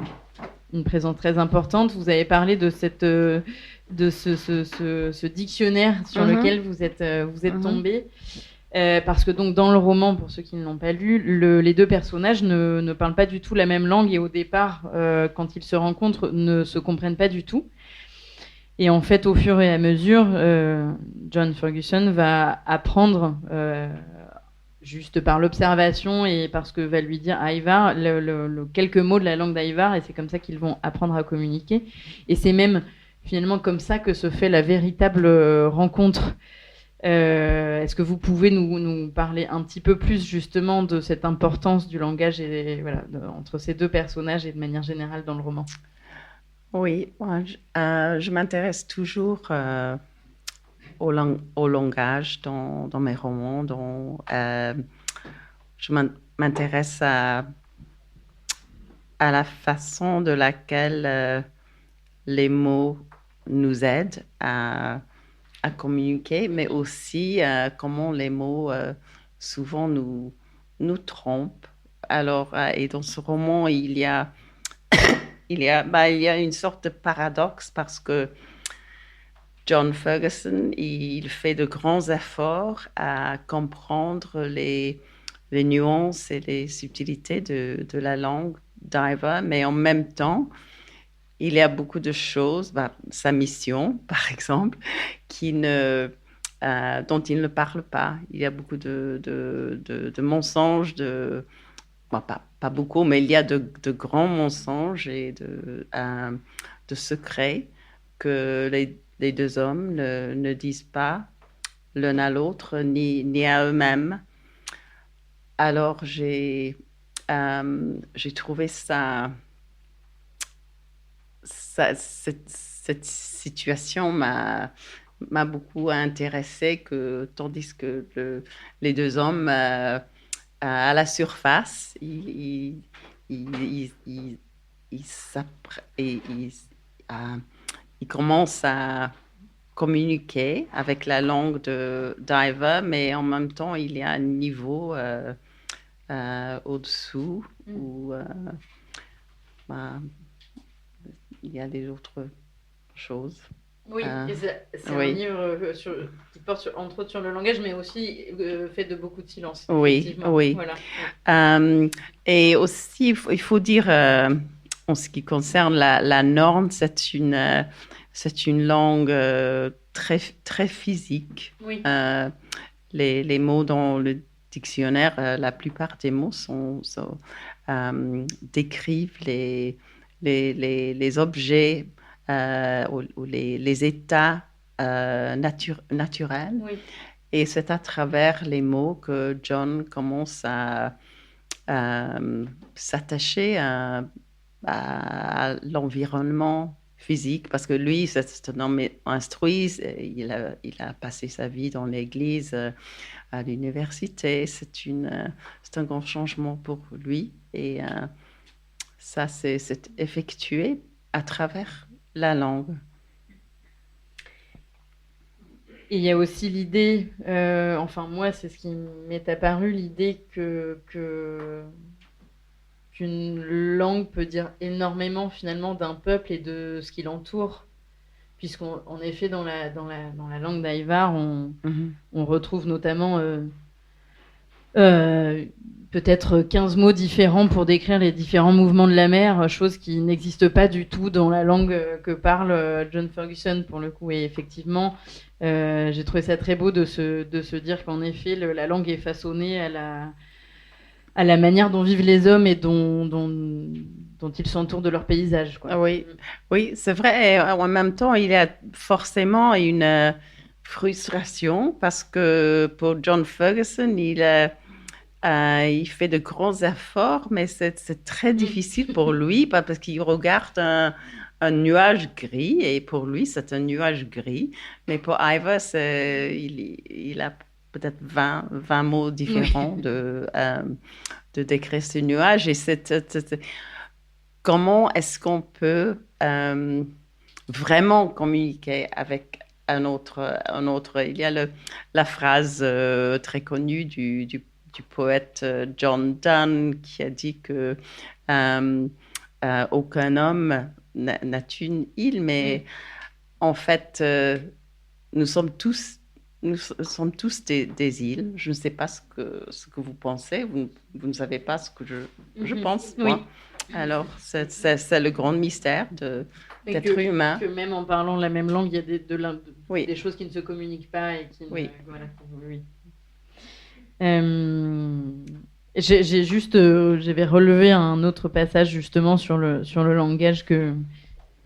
S2: une présence très importante. Vous avez parlé de ce dictionnaire sur lequel vous êtes tombé. Parce que donc dans le roman, pour ceux qui ne l'ont pas lu, les deux personnages ne parlent pas du tout la même langue et au départ, quand ils se rencontrent, ne se comprennent pas du tout. Et en fait, au fur et à mesure, John Ferguson va apprendre, juste par l'observation et parce que va lui dire Ivar, quelques mots de la langue d'Ivar, et c'est comme ça qu'ils vont apprendre à communiquer. Et c'est même finalement comme ça que se fait la véritable rencontre. Est-ce que vous pouvez nous parler un petit peu plus justement de cette importance du langage entre ces deux personnages et de manière générale dans le roman?
S3: Oui, je m'intéresse toujours au langage dans mes romans. Je m'intéresse à la façon de laquelle les mots nous aident à communiquer, mais aussi comment les mots souvent nous trompent. Alors, et dans ce roman, il y a une sorte de paradoxe parce que John Ferguson, il fait de grands efforts à comprendre les les nuances et les subtilités de la langue d'Iva, mais en même temps, il y a beaucoup de choses, sa mission, par exemple, dont il ne parle pas. Il y a beaucoup de mensonges, pas beaucoup, mais il y a de grands mensonges et de secrets que les deux hommes ne disent pas l'un à l'autre, ni à eux-mêmes. Alors, j'ai trouvé cette situation m'a beaucoup intéressée, tandis que les deux hommes, à la surface, ils commencent à communiquer avec la langue d'Iva, mais en même temps, il y a un niveau au-dessous où il y a des autres choses.
S2: Oui, c'est un livre qui porte entre autres sur le langage, mais aussi fait de beaucoup de silence.
S3: Oui. Voilà. Et aussi, il faut dire, en ce qui concerne la norme, c'est une langue très, très physique.
S2: Oui.
S3: Les mots dans le dictionnaire, la plupart des mots décrivent les objets ou les états naturels.
S2: Oui.
S3: Et c'est à travers les mots que John commence à s'attacher à l'environnement physique, parce que lui, c'est un homme instruit, il a passé sa vie dans l'église, à l'université. C'est un grand changement pour lui. Et ça, c'est effectué à travers la langue.
S2: Et il y a aussi l'idée, enfin moi c'est ce qui m'est apparu, l'idée qu'une langue peut dire énormément finalement d'un peuple et de ce qui l'entoure. Puisqu'en effet dans la langue d'Aivar, on retrouve notamment peut-être 15 mots différents pour décrire les différents mouvements de la mer, chose qui n'existe pas du tout dans la langue que parle John Ferguson pour le coup. Et effectivement, j'ai trouvé ça très beau de se dire qu'en effet, la langue est façonnée à la manière dont vivent les hommes et dont ils s'entourent de leur paysage, quoi.
S3: Oui, c'est vrai. Et en même temps, il y a forcément une frustration parce que pour John Ferguson, il fait de grands efforts, mais c'est très difficile pour lui parce qu'il regarde un nuage gris, et pour lui, c'est un nuage gris. Mais pour Iva, il a peut-être 20 mots différents de décrire ce nuage. Et comment est-ce qu'on peut vraiment communiquer avec un autre? Il y a la phrase très connue du poète John Donne qui a dit que aucun homme n'a une île, mais en fait, nous sommes tous des îles. Je ne sais pas ce que vous pensez. Vous ne savez pas ce que je pense.
S2: Oui.
S3: Moi. Alors, c'est le grand mystère d'être humain.
S2: Que même en parlant la même langue, il y a des choses qui ne se communiquent pas et qui j'avais relevé un autre passage justement sur le langage que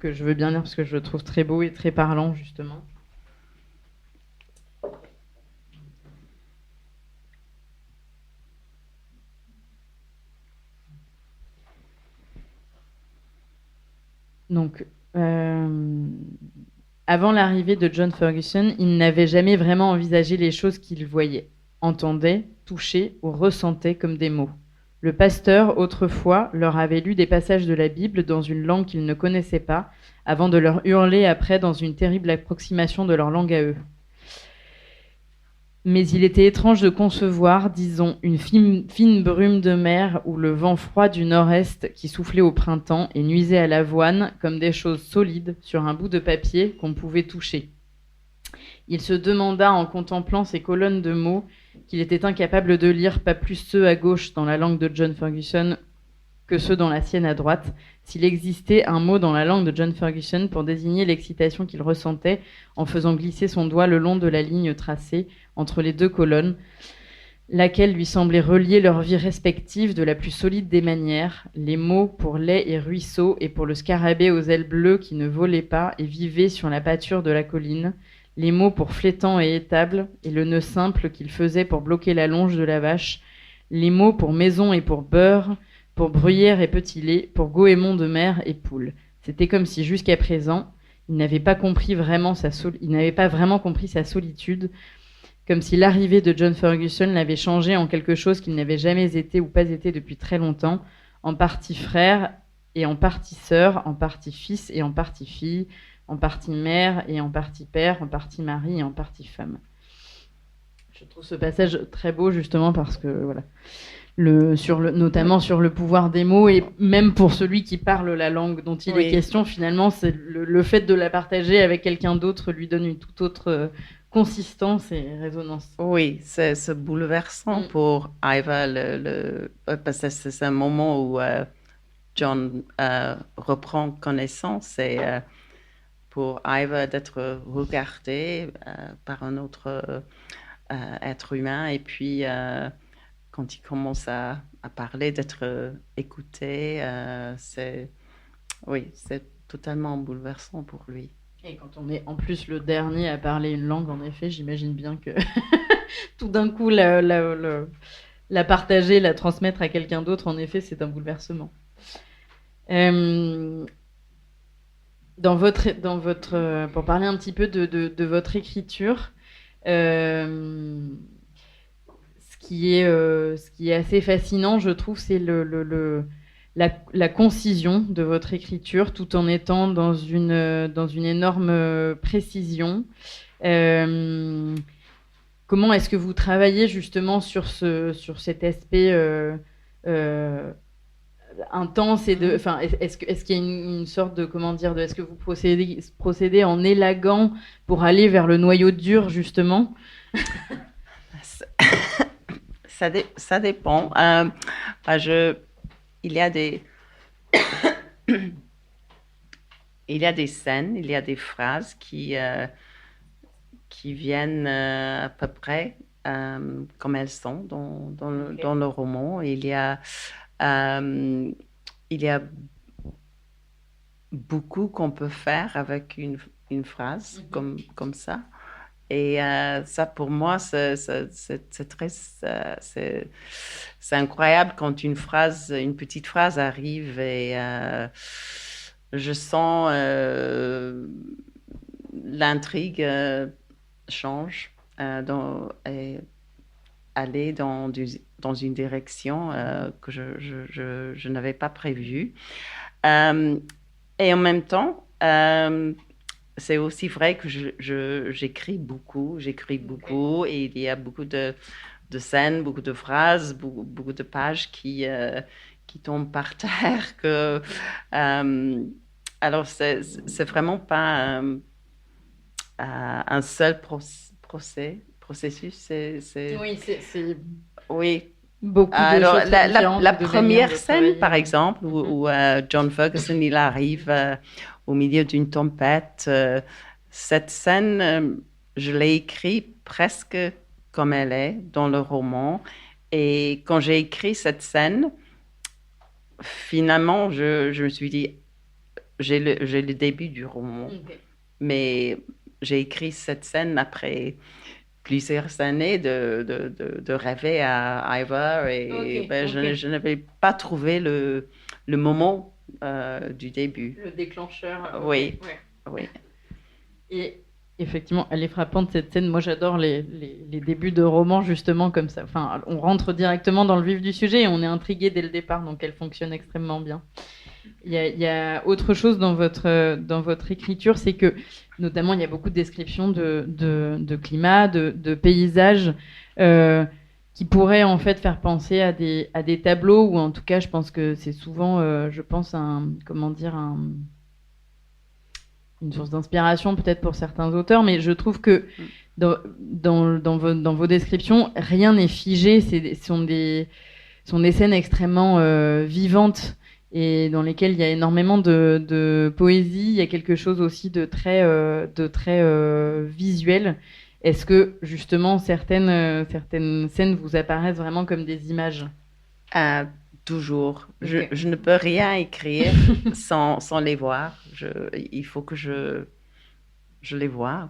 S2: je veux bien lire parce que je le trouve très beau et très parlant justement. Donc, avant l'arrivée de John Ferguson, il n'avait jamais vraiment envisagé les choses qu'il voyait, entendait, touchait ou ressentait comme des mots. Le pasteur, autrefois, leur avait lu des passages de la Bible dans une langue qu'ils ne connaissaient pas, avant de leur hurler après dans une terrible approximation de leur langue à eux. Mais il était étrange de concevoir, disons, une fine brume de mer ou le vent froid du nord-est qui soufflait au printemps et nuisait à l'avoine comme des choses solides sur un bout de papier qu'on pouvait toucher. Il se demanda en contemplant ces colonnes de mots qu'il était incapable de lire pas plus ceux à gauche dans la langue de John Ferguson que ceux dans la sienne à droite, s'il existait un mot dans la langue de John Ferguson pour désigner l'excitation qu'il ressentait en faisant glisser son doigt le long de la ligne tracée entre les deux colonnes, laquelle lui semblait relier leurs vies respectives de la plus solide des manières, les mots pour lait et ruisseau et pour le scarabée aux ailes bleues qui ne volait pas et vivait sur la pâture de la colline, les mots pour flétan et étable et le nœud simple qu'il faisait pour bloquer la longe de la vache, les mots pour maison et pour beurre, pour bruyère et petit lait, pour goémon de mer et poule. C'était comme si jusqu'à présent, il n'avait pas vraiment compris sa solitude, comme si l'arrivée de John Ferguson l'avait changé en quelque chose qu'il n'avait jamais été ou pas été depuis très longtemps, en partie frère et en partie sœur, en partie fils et en partie fille, en partie mère et en partie père, en partie mari et en partie femme. Je trouve ce passage très beau justement parce que voilà. Notamment sur le pouvoir des mots, et même pour celui qui parle la langue dont il est question, finalement, c'est le fait de la partager avec quelqu'un d'autre lui donne une toute autre consistance et résonance.
S3: Oui, c'est bouleversant pour Iva, parce que c'est un moment où John reprend connaissance, et pour Iva d'être regardée par un autre être humain, et puis quand il commence à parler, d'être écouté, c'est totalement bouleversant pour lui.
S2: Et quand on est en plus le dernier à parler une langue, en effet, j'imagine bien que tout d'un coup, la partager, la transmettre à quelqu'un d'autre, en effet, c'est un bouleversement. Pour parler un petit peu de votre écriture, ce qui est assez fascinant, je trouve, c'est la concision de votre écriture, tout en étant dans une énorme précision. Comment est-ce que vous travaillez justement sur cet aspect intense et est-ce qu'il y a une sorte de est-ce que vous procédez en élaguant pour aller vers le noyau dur justement?
S3: Ça dépend. Il y a des scènes, il y a des phrases qui viennent à peu près comme elles sont dans le roman. Il y a beaucoup qu'on peut faire avec une phrase comme ça. Et ça, pour moi, c'est incroyable quand une petite phrase arrive, et je sens l'intrigue change et aller dans une direction que je n'avais pas prévue. Et en même temps, c'est aussi vrai que j'écris beaucoup, et il y a beaucoup de scènes, beaucoup de phrases, beaucoup de pages qui tombent par terre. Alors, c'est vraiment pas un seul processus. Oui.
S2: Beaucoup de
S3: Alors,
S2: choses
S3: la première scène, par exemple, où John Ferguson il arrive au milieu d'une tempête, cette scène, je l'ai écrite presque comme elle est dans le roman. Et quand j'ai écrit cette scène, finalement, je me suis dit, j'ai le début du roman, mais j'ai écrit cette scène après plusieurs années de rêver à Iva, et je n'avais pas trouvé le moment du début.
S2: Le déclencheur.
S3: Oui.
S2: Et effectivement, elle est frappante cette scène. Moi, j'adore les débuts de romans justement comme ça. Enfin, on rentre directement dans le vif du sujet et on est intrigué dès le départ, donc elle fonctionne extrêmement bien. Il y a autre chose dans votre écriture, c'est que notamment il y a beaucoup de descriptions de climat, de paysages qui pourraient en fait faire penser à des tableaux, ou en tout cas je pense que c'est souvent une source d'inspiration peut-être pour certains auteurs, mais je trouve que dans vos descriptions, rien n'est figé. Sont des scènes extrêmement vivantes et dans lesquelles il y a énormément de poésie. Il y a quelque chose aussi de très visuel. Est-ce que justement certaines scènes vous apparaissent vraiment comme des images?
S3: Toujours.
S2: Okay.
S3: Je ne peux rien écrire sans les voir. Il faut que je les vois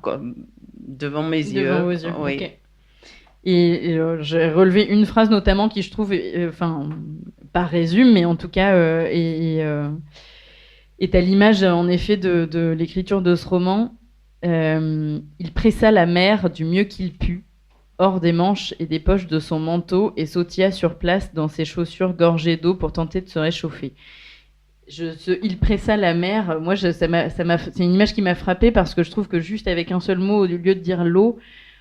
S3: devant mes yeux.
S2: Devant vos yeux.
S3: Oui.
S2: Okay. Et j'ai relevé une phrase notamment qui, je trouve, pas résume, mais en tout cas est à l'image, en effet, de l'écriture de ce roman. Il pressa la mer du mieux qu'il put, hors des manches et des poches de son manteau, et sautilla sur place dans ses chaussures gorgées d'eau pour tenter de se réchauffer. Il pressa la mer, moi, c'est une image qui m'a frappée parce que je trouve que juste avec un seul mot, au lieu de dire l'eau,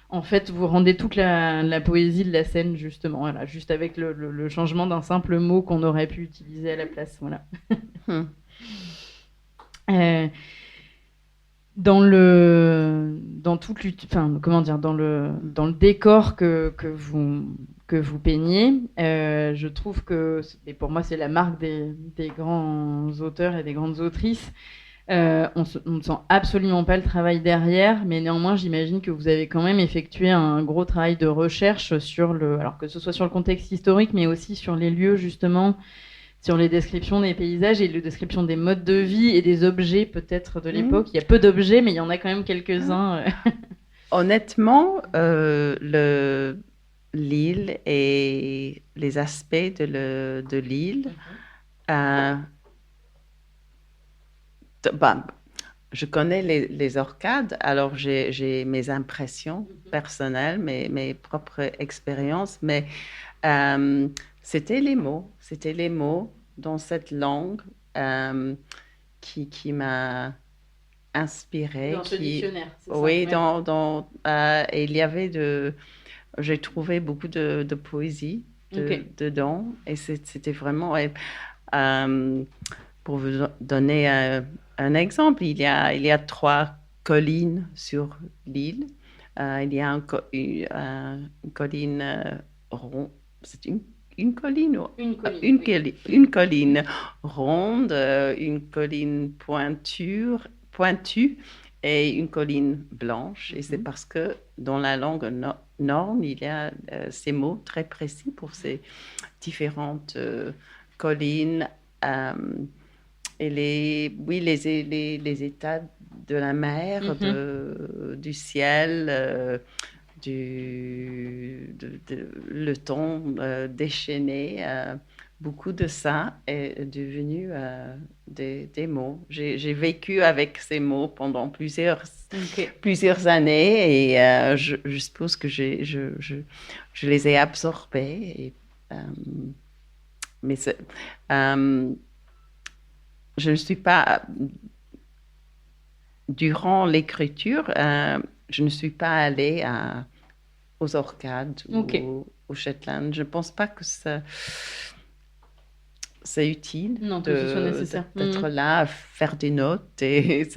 S2: en fait, vous rendez toute la poésie de la scène, justement. Voilà, juste avec le changement d'un simple mot qu'on aurait pu utiliser à la place. Voilà. Dans le décor que vous peignez, je trouve que, et pour moi c'est la marque des grands auteurs et des grandes autrices, on ne sent absolument pas le travail derrière, mais néanmoins j'imagine que vous avez quand même effectué un gros travail de recherche alors que ce soit sur le contexte historique, mais aussi sur les lieux justement, sur les descriptions des paysages et les descriptions des modes de vie et des objets peut-être de l'époque. Il y a peu d'objets, mais il y en a quand même quelques-uns.
S3: Honnêtement, l'île et les aspects de l'île, je connais les orcades, alors j'ai mes impressions personnelles, mes propres expériences, mais c'était les mots dans cette langue qui m'a inspirée.
S2: Dans ce dictionnaire, c'est ça?
S3: Oui, ouais. Et il y avait j'ai trouvé beaucoup de poésie dedans, et c'était vraiment... pour vous donner un exemple, il y a 3 collines sur l'île. Il y a une colline ronde. C'est une colline, une colline ronde, une colline pointue et une colline blanche. Et c'est parce que dans la langue norne, il y a ces mots très précis pour ces différentes collines. Et les états de la mer, du ciel, le temps déchaîné, beaucoup de ça est devenu des mots. J'ai vécu avec ces mots pendant plusieurs années, et je suppose que je les ai absorbés. Mais je ne suis pas... Durant l'écriture, je ne suis pas allée aux Orcades ou au Shetland. Je ne pense pas que c'est utile d'être là, faire des notes. Et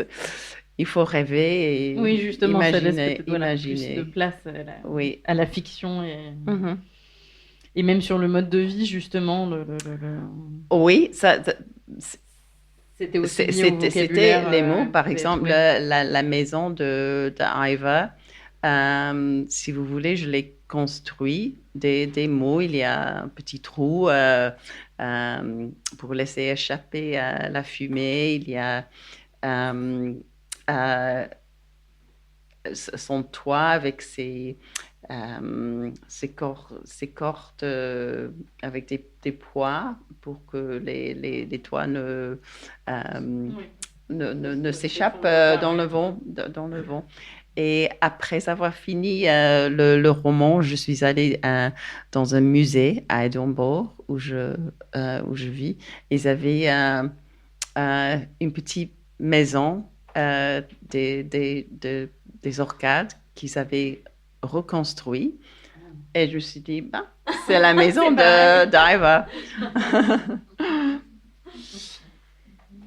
S3: il faut rêver et
S2: oui, justement,
S3: imaginer.
S2: Ça laisse plus de place à la fiction. Et même sur le mode de vie, justement.
S3: Oui,
S2: c'était aussi c'était
S3: les mots. Par exemple, la maison de Iva, si vous voulez, je l'ai construit des mots. Il y a un petit trou pour laisser échapper la fumée. Il y a son toit avec ses cordes avec des poids pour que les toits ne s'échappent dans le vent. Et après avoir fini le roman, je suis allée dans un musée à Édimbourg où je vis. Ils avaient une petite maison des orcades qu'ils avaient reconstruit. Et je me suis dit, c'est la maison d'Iva.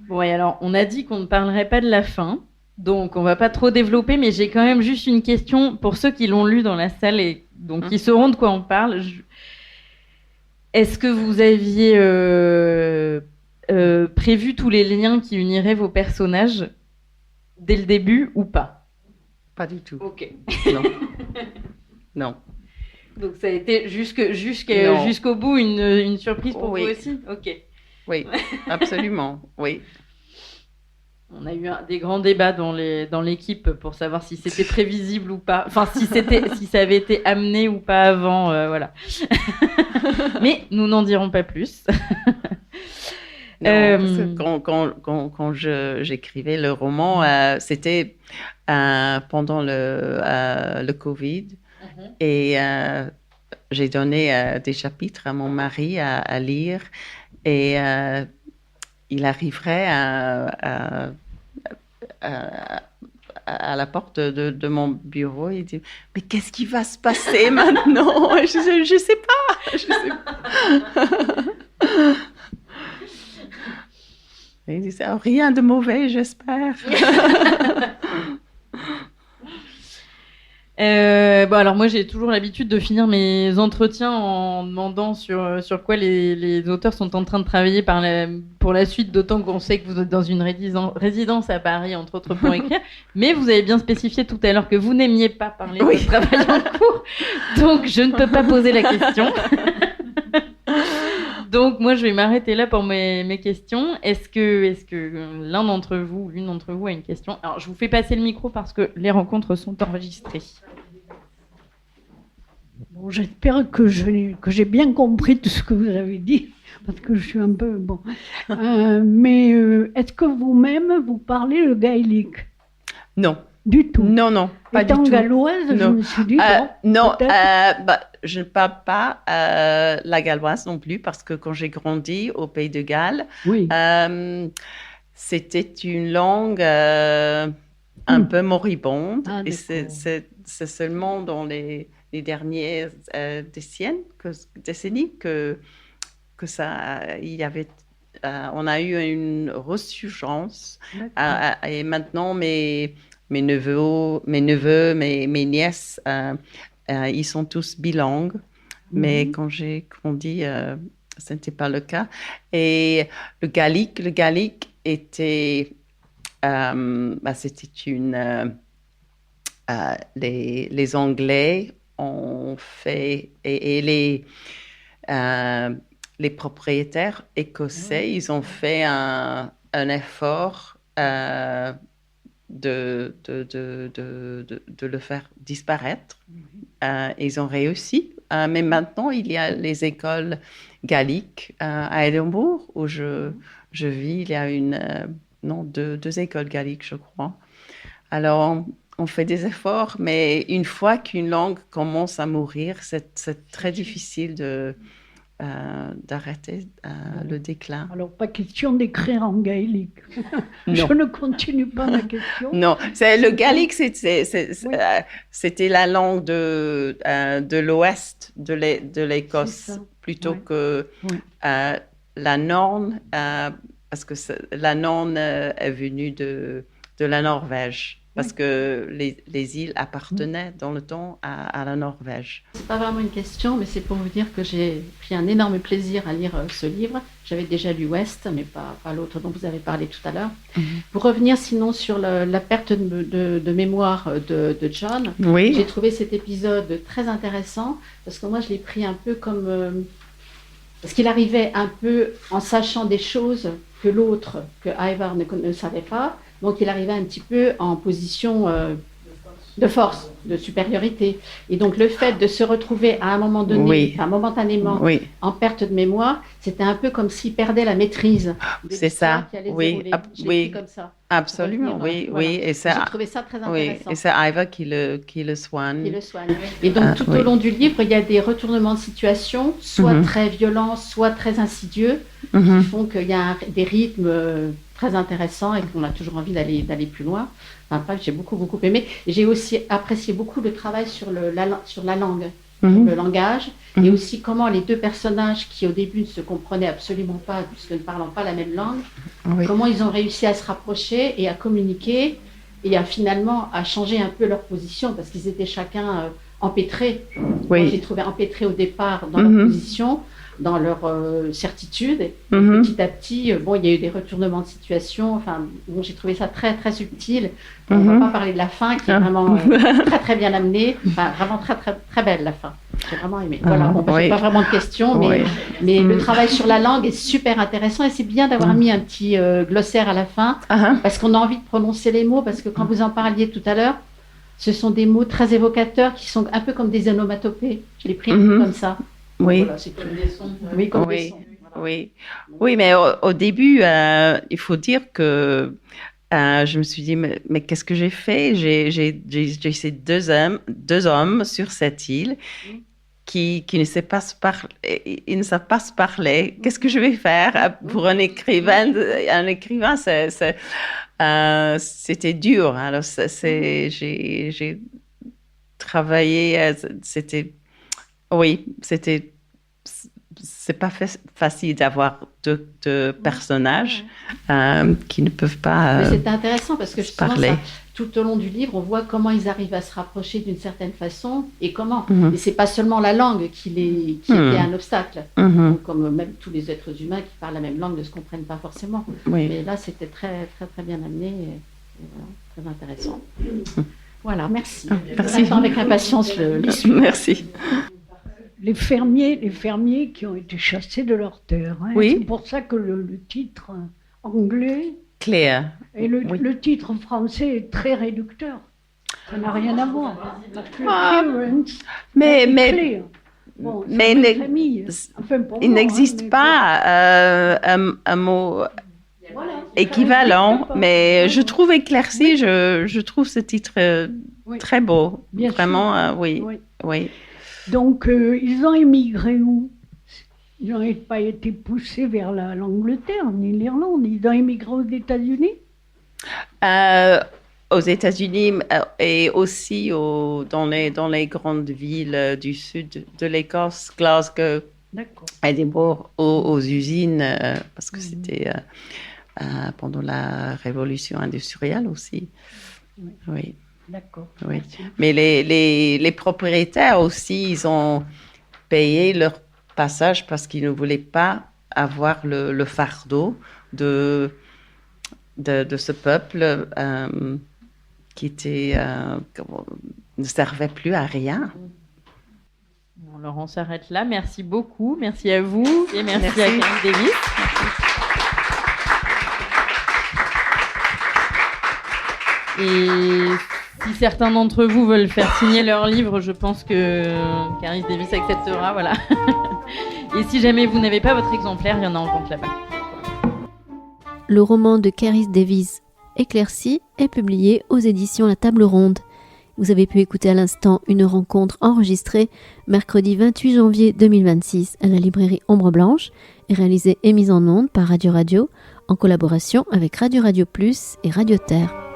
S2: Bon, et alors, on a dit qu'on ne parlerait pas de la fin. Donc, on va pas trop développer, mais j'ai quand même juste une question pour ceux qui l'ont lu dans la salle et donc qui sauront de quoi on parle. Est-ce que vous aviez prévu tous les liens qui uniraient vos personnages dès le début ou pas?
S3: Pas du tout.
S2: Ok.
S3: Non. Non.
S2: Donc ça a été jusqu'au bout une surprise pour vous aussi? Ok.
S3: Oui, absolument, oui.
S2: On a eu des grands débats dans l'équipe pour savoir si c'était prévisible ou pas. Enfin, si ça avait été amené ou pas avant, voilà. Mais nous n'en dirons pas plus.
S3: Non, parce que quand j'écrivais le roman, c'était pendant le Covid. Et j'ai donné des chapitres à mon mari à lire. Et il arriverait à la porte de mon bureau et il dit « Mais qu'est-ce qui va se passer maintenant ?» Je sais pas. Et il disait « Rien de mauvais, j'espère. »
S2: Bon, alors moi j'ai toujours l'habitude de finir mes entretiens en demandant sur quoi les auteurs sont en train de travailler pour la suite, d'autant qu'on sait que vous êtes dans une résidence à Paris, entre autres, pour écrire. Mais vous avez bien spécifié tout à l'heure que vous n'aimiez pas parler de travail en cours, donc je ne peux pas poser la question. Donc moi je vais m'arrêter là pour mes questions. Est-ce que l'un d'entre vous ou l'une d'entre vous a une question? Alors je vous fais passer le micro parce que les rencontres sont enregistrées.
S4: Bon, j'espère que j'ai bien compris tout ce que vous avez dit, parce que je suis un peu... Bon. Mais est-ce que vous-même, vous parlez le gaélique?
S3: Non.
S4: Du tout?
S3: Non, pas du tout.
S4: Étant galloise, je me suis dit...
S3: non, je ne parle pas la galloise non plus, parce que quand j'ai grandi au Pays de Galles, c'était une langue un peu moribonde. Et c'est seulement dans les dernières décennies que on a eu une ressurgence. Et maintenant, mes neveux, mes nièces, ils sont tous bilingues. Mais quand j'ai grandi, ce n'était pas le cas. Et le gallique était... c'était les Anglais ont fait... Et les propriétaires écossais, ils ont fait un effort de le faire disparaître. Ils ont réussi. Mais maintenant, il y a les écoles galliques à Édimbourg, où je vis. Il y a deux écoles galliques, je crois. Alors, on fait des efforts, mais une fois qu'une langue commence à mourir, c'est très difficile d'arrêter le déclin.
S4: Alors, pas question d'écrire en gaélique. Je ne continue pas ma question.
S3: Non, le gaélique, c'était la langue de l'ouest de l'Écosse, plutôt que la Norne, parce que la Norne est venue de la Norvège. Parce que les îles appartenaient dans le temps à la Norvège.
S1: C'est pas vraiment une question, mais c'est pour vous dire que j'ai pris un énorme plaisir à lire ce livre. J'avais déjà lu West, mais pas l'autre dont vous avez parlé tout à l'heure. Pour revenir sinon sur la perte de mémoire de John, j'ai trouvé cet épisode très intéressant, parce que moi je l'ai pris un peu comme... parce qu'il arrivait un peu en sachant des choses que Ivar ne savait pas. Donc, il arrivait un petit peu en position de force, de supériorité. Et donc, le fait de se retrouver à un moment donné, momentanément, en perte de mémoire, c'était un peu comme s'il perdait la maîtrise.
S3: C'est ça,
S1: oui, comme ça.
S3: Absolument, oui. Et
S1: j'ai trouvé ça très intéressant.
S3: Et c'est Ivar qui le soigne.
S1: Et donc, tout au long du livre, il y a des retournements de situation, soit très violents, soit très insidieux, qui font qu'il y a des rythmes... très intéressant et qu'on a toujours envie d'aller plus loin. Enfin, j'ai beaucoup aimé. Et j'ai aussi apprécié beaucoup le travail sur la langue, le langage, et aussi comment les deux personnages qui au début ne se comprenaient absolument pas, puisque ne parlant pas la même langue, comment ils ont réussi à se rapprocher et à communiquer
S5: et finalement à changer un peu leur position parce qu'ils étaient chacun empêtrés.
S3: Oui.
S5: Moi, j'ai trouvé empêtrés au départ dans leur position, dans leur certitude. Et petit à petit, bon, il y a eu des retournements de situation. Enfin, bon, j'ai trouvé ça très très subtil. On ne va pas parler de la fin qui est vraiment très très bien amenée. Enfin, vraiment très très très belle la fin. J'ai vraiment aimé. Voilà, bon, j'ai pas vraiment de questions, mais le travail sur la langue est super intéressant et c'est bien d'avoir mis un petit glossaire à la fin parce qu'on a envie de prononcer les mots parce que quand vous en parliez tout à l'heure, ce sont des mots très évocateurs qui sont un peu comme des onomatopées. Je l'ai pris comme ça.
S3: Oui.
S5: Voilà, c'est comme des sons. Oui, comme des sons. Voilà.
S3: Oui, mais au début, il faut dire que je me suis dit, mais qu'est-ce que j'ai fait? J'ai ces deux hommes sur cette île qui ne savent pas se parler. Ils ne savent pas se parler. Qu'est-ce que je vais faire pour un écrivain? Un écrivain, c'était dur. Alors, j'ai travaillé. C'est pas facile d'avoir deux personnages qui ne peuvent pas
S5: Mais c'est intéressant parce que justement,
S3: parler.
S5: Tout au long du livre, on voit comment ils arrivent à se rapprocher d'une certaine façon et comment. Et c'est pas seulement la langue qui était un obstacle. Donc, comme même tous les êtres humains qui parlent la même langue ne se comprennent pas forcément. Mais là, c'était très très très bien amené et voilà, très intéressant. Voilà, merci.
S3: Merci.
S5: J'attends avec impatience le suivant.
S3: Merci.
S4: Les fermiers qui ont été chassés de leur terre. Hein.
S3: Oui.
S4: C'est pour ça que le titre anglais
S3: Claire.
S4: et le titre français est très réducteur. Ça n'a rien à voir.
S3: Mais
S4: bon,
S3: mais
S4: famille. Enfin, pour
S3: il
S4: moi,
S3: n'existe
S4: mais
S3: pas un mot équivalent, mais je trouve éclairci, je trouve ce titre très beau.
S4: Bien
S3: Vraiment,
S4: sûr.
S3: oui.
S4: Donc, ils ont émigré où? Ils n'ont pas été poussés vers l'Angleterre, ni l'Irlande. Ils ont émigré aux États-Unis?
S3: Aux États-Unis et aussi dans les grandes villes du sud de l'Écosse, Glasgow, Edinburgh, aux usines, parce que c'était pendant la révolution industrielle aussi. Oui.
S4: D'accord.
S3: Oui. Mais les propriétaires aussi, ils ont payé leur passage parce qu'ils ne voulaient pas avoir le fardeau de ce peuple qui ne servait plus à rien.
S2: Bon, alors on s'arrête là. Merci beaucoup. Merci à vous et merci. À Caris Davis. Et si certains d'entre vous veulent faire signer leur livre, je pense que Caris Davis acceptera. Voilà. Et si jamais vous n'avez pas votre exemplaire, il y en a en vente là-bas.
S1: Le roman de Caris Davis, Éclairci, est publié aux éditions La Table Ronde. Vous avez pu écouter à l'instant une rencontre enregistrée mercredi 28 janvier 2026 à la librairie Ombre Blanche et réalisée et mise en onde par Radio Radio en collaboration avec Radio Radio Plus et Radio Terre.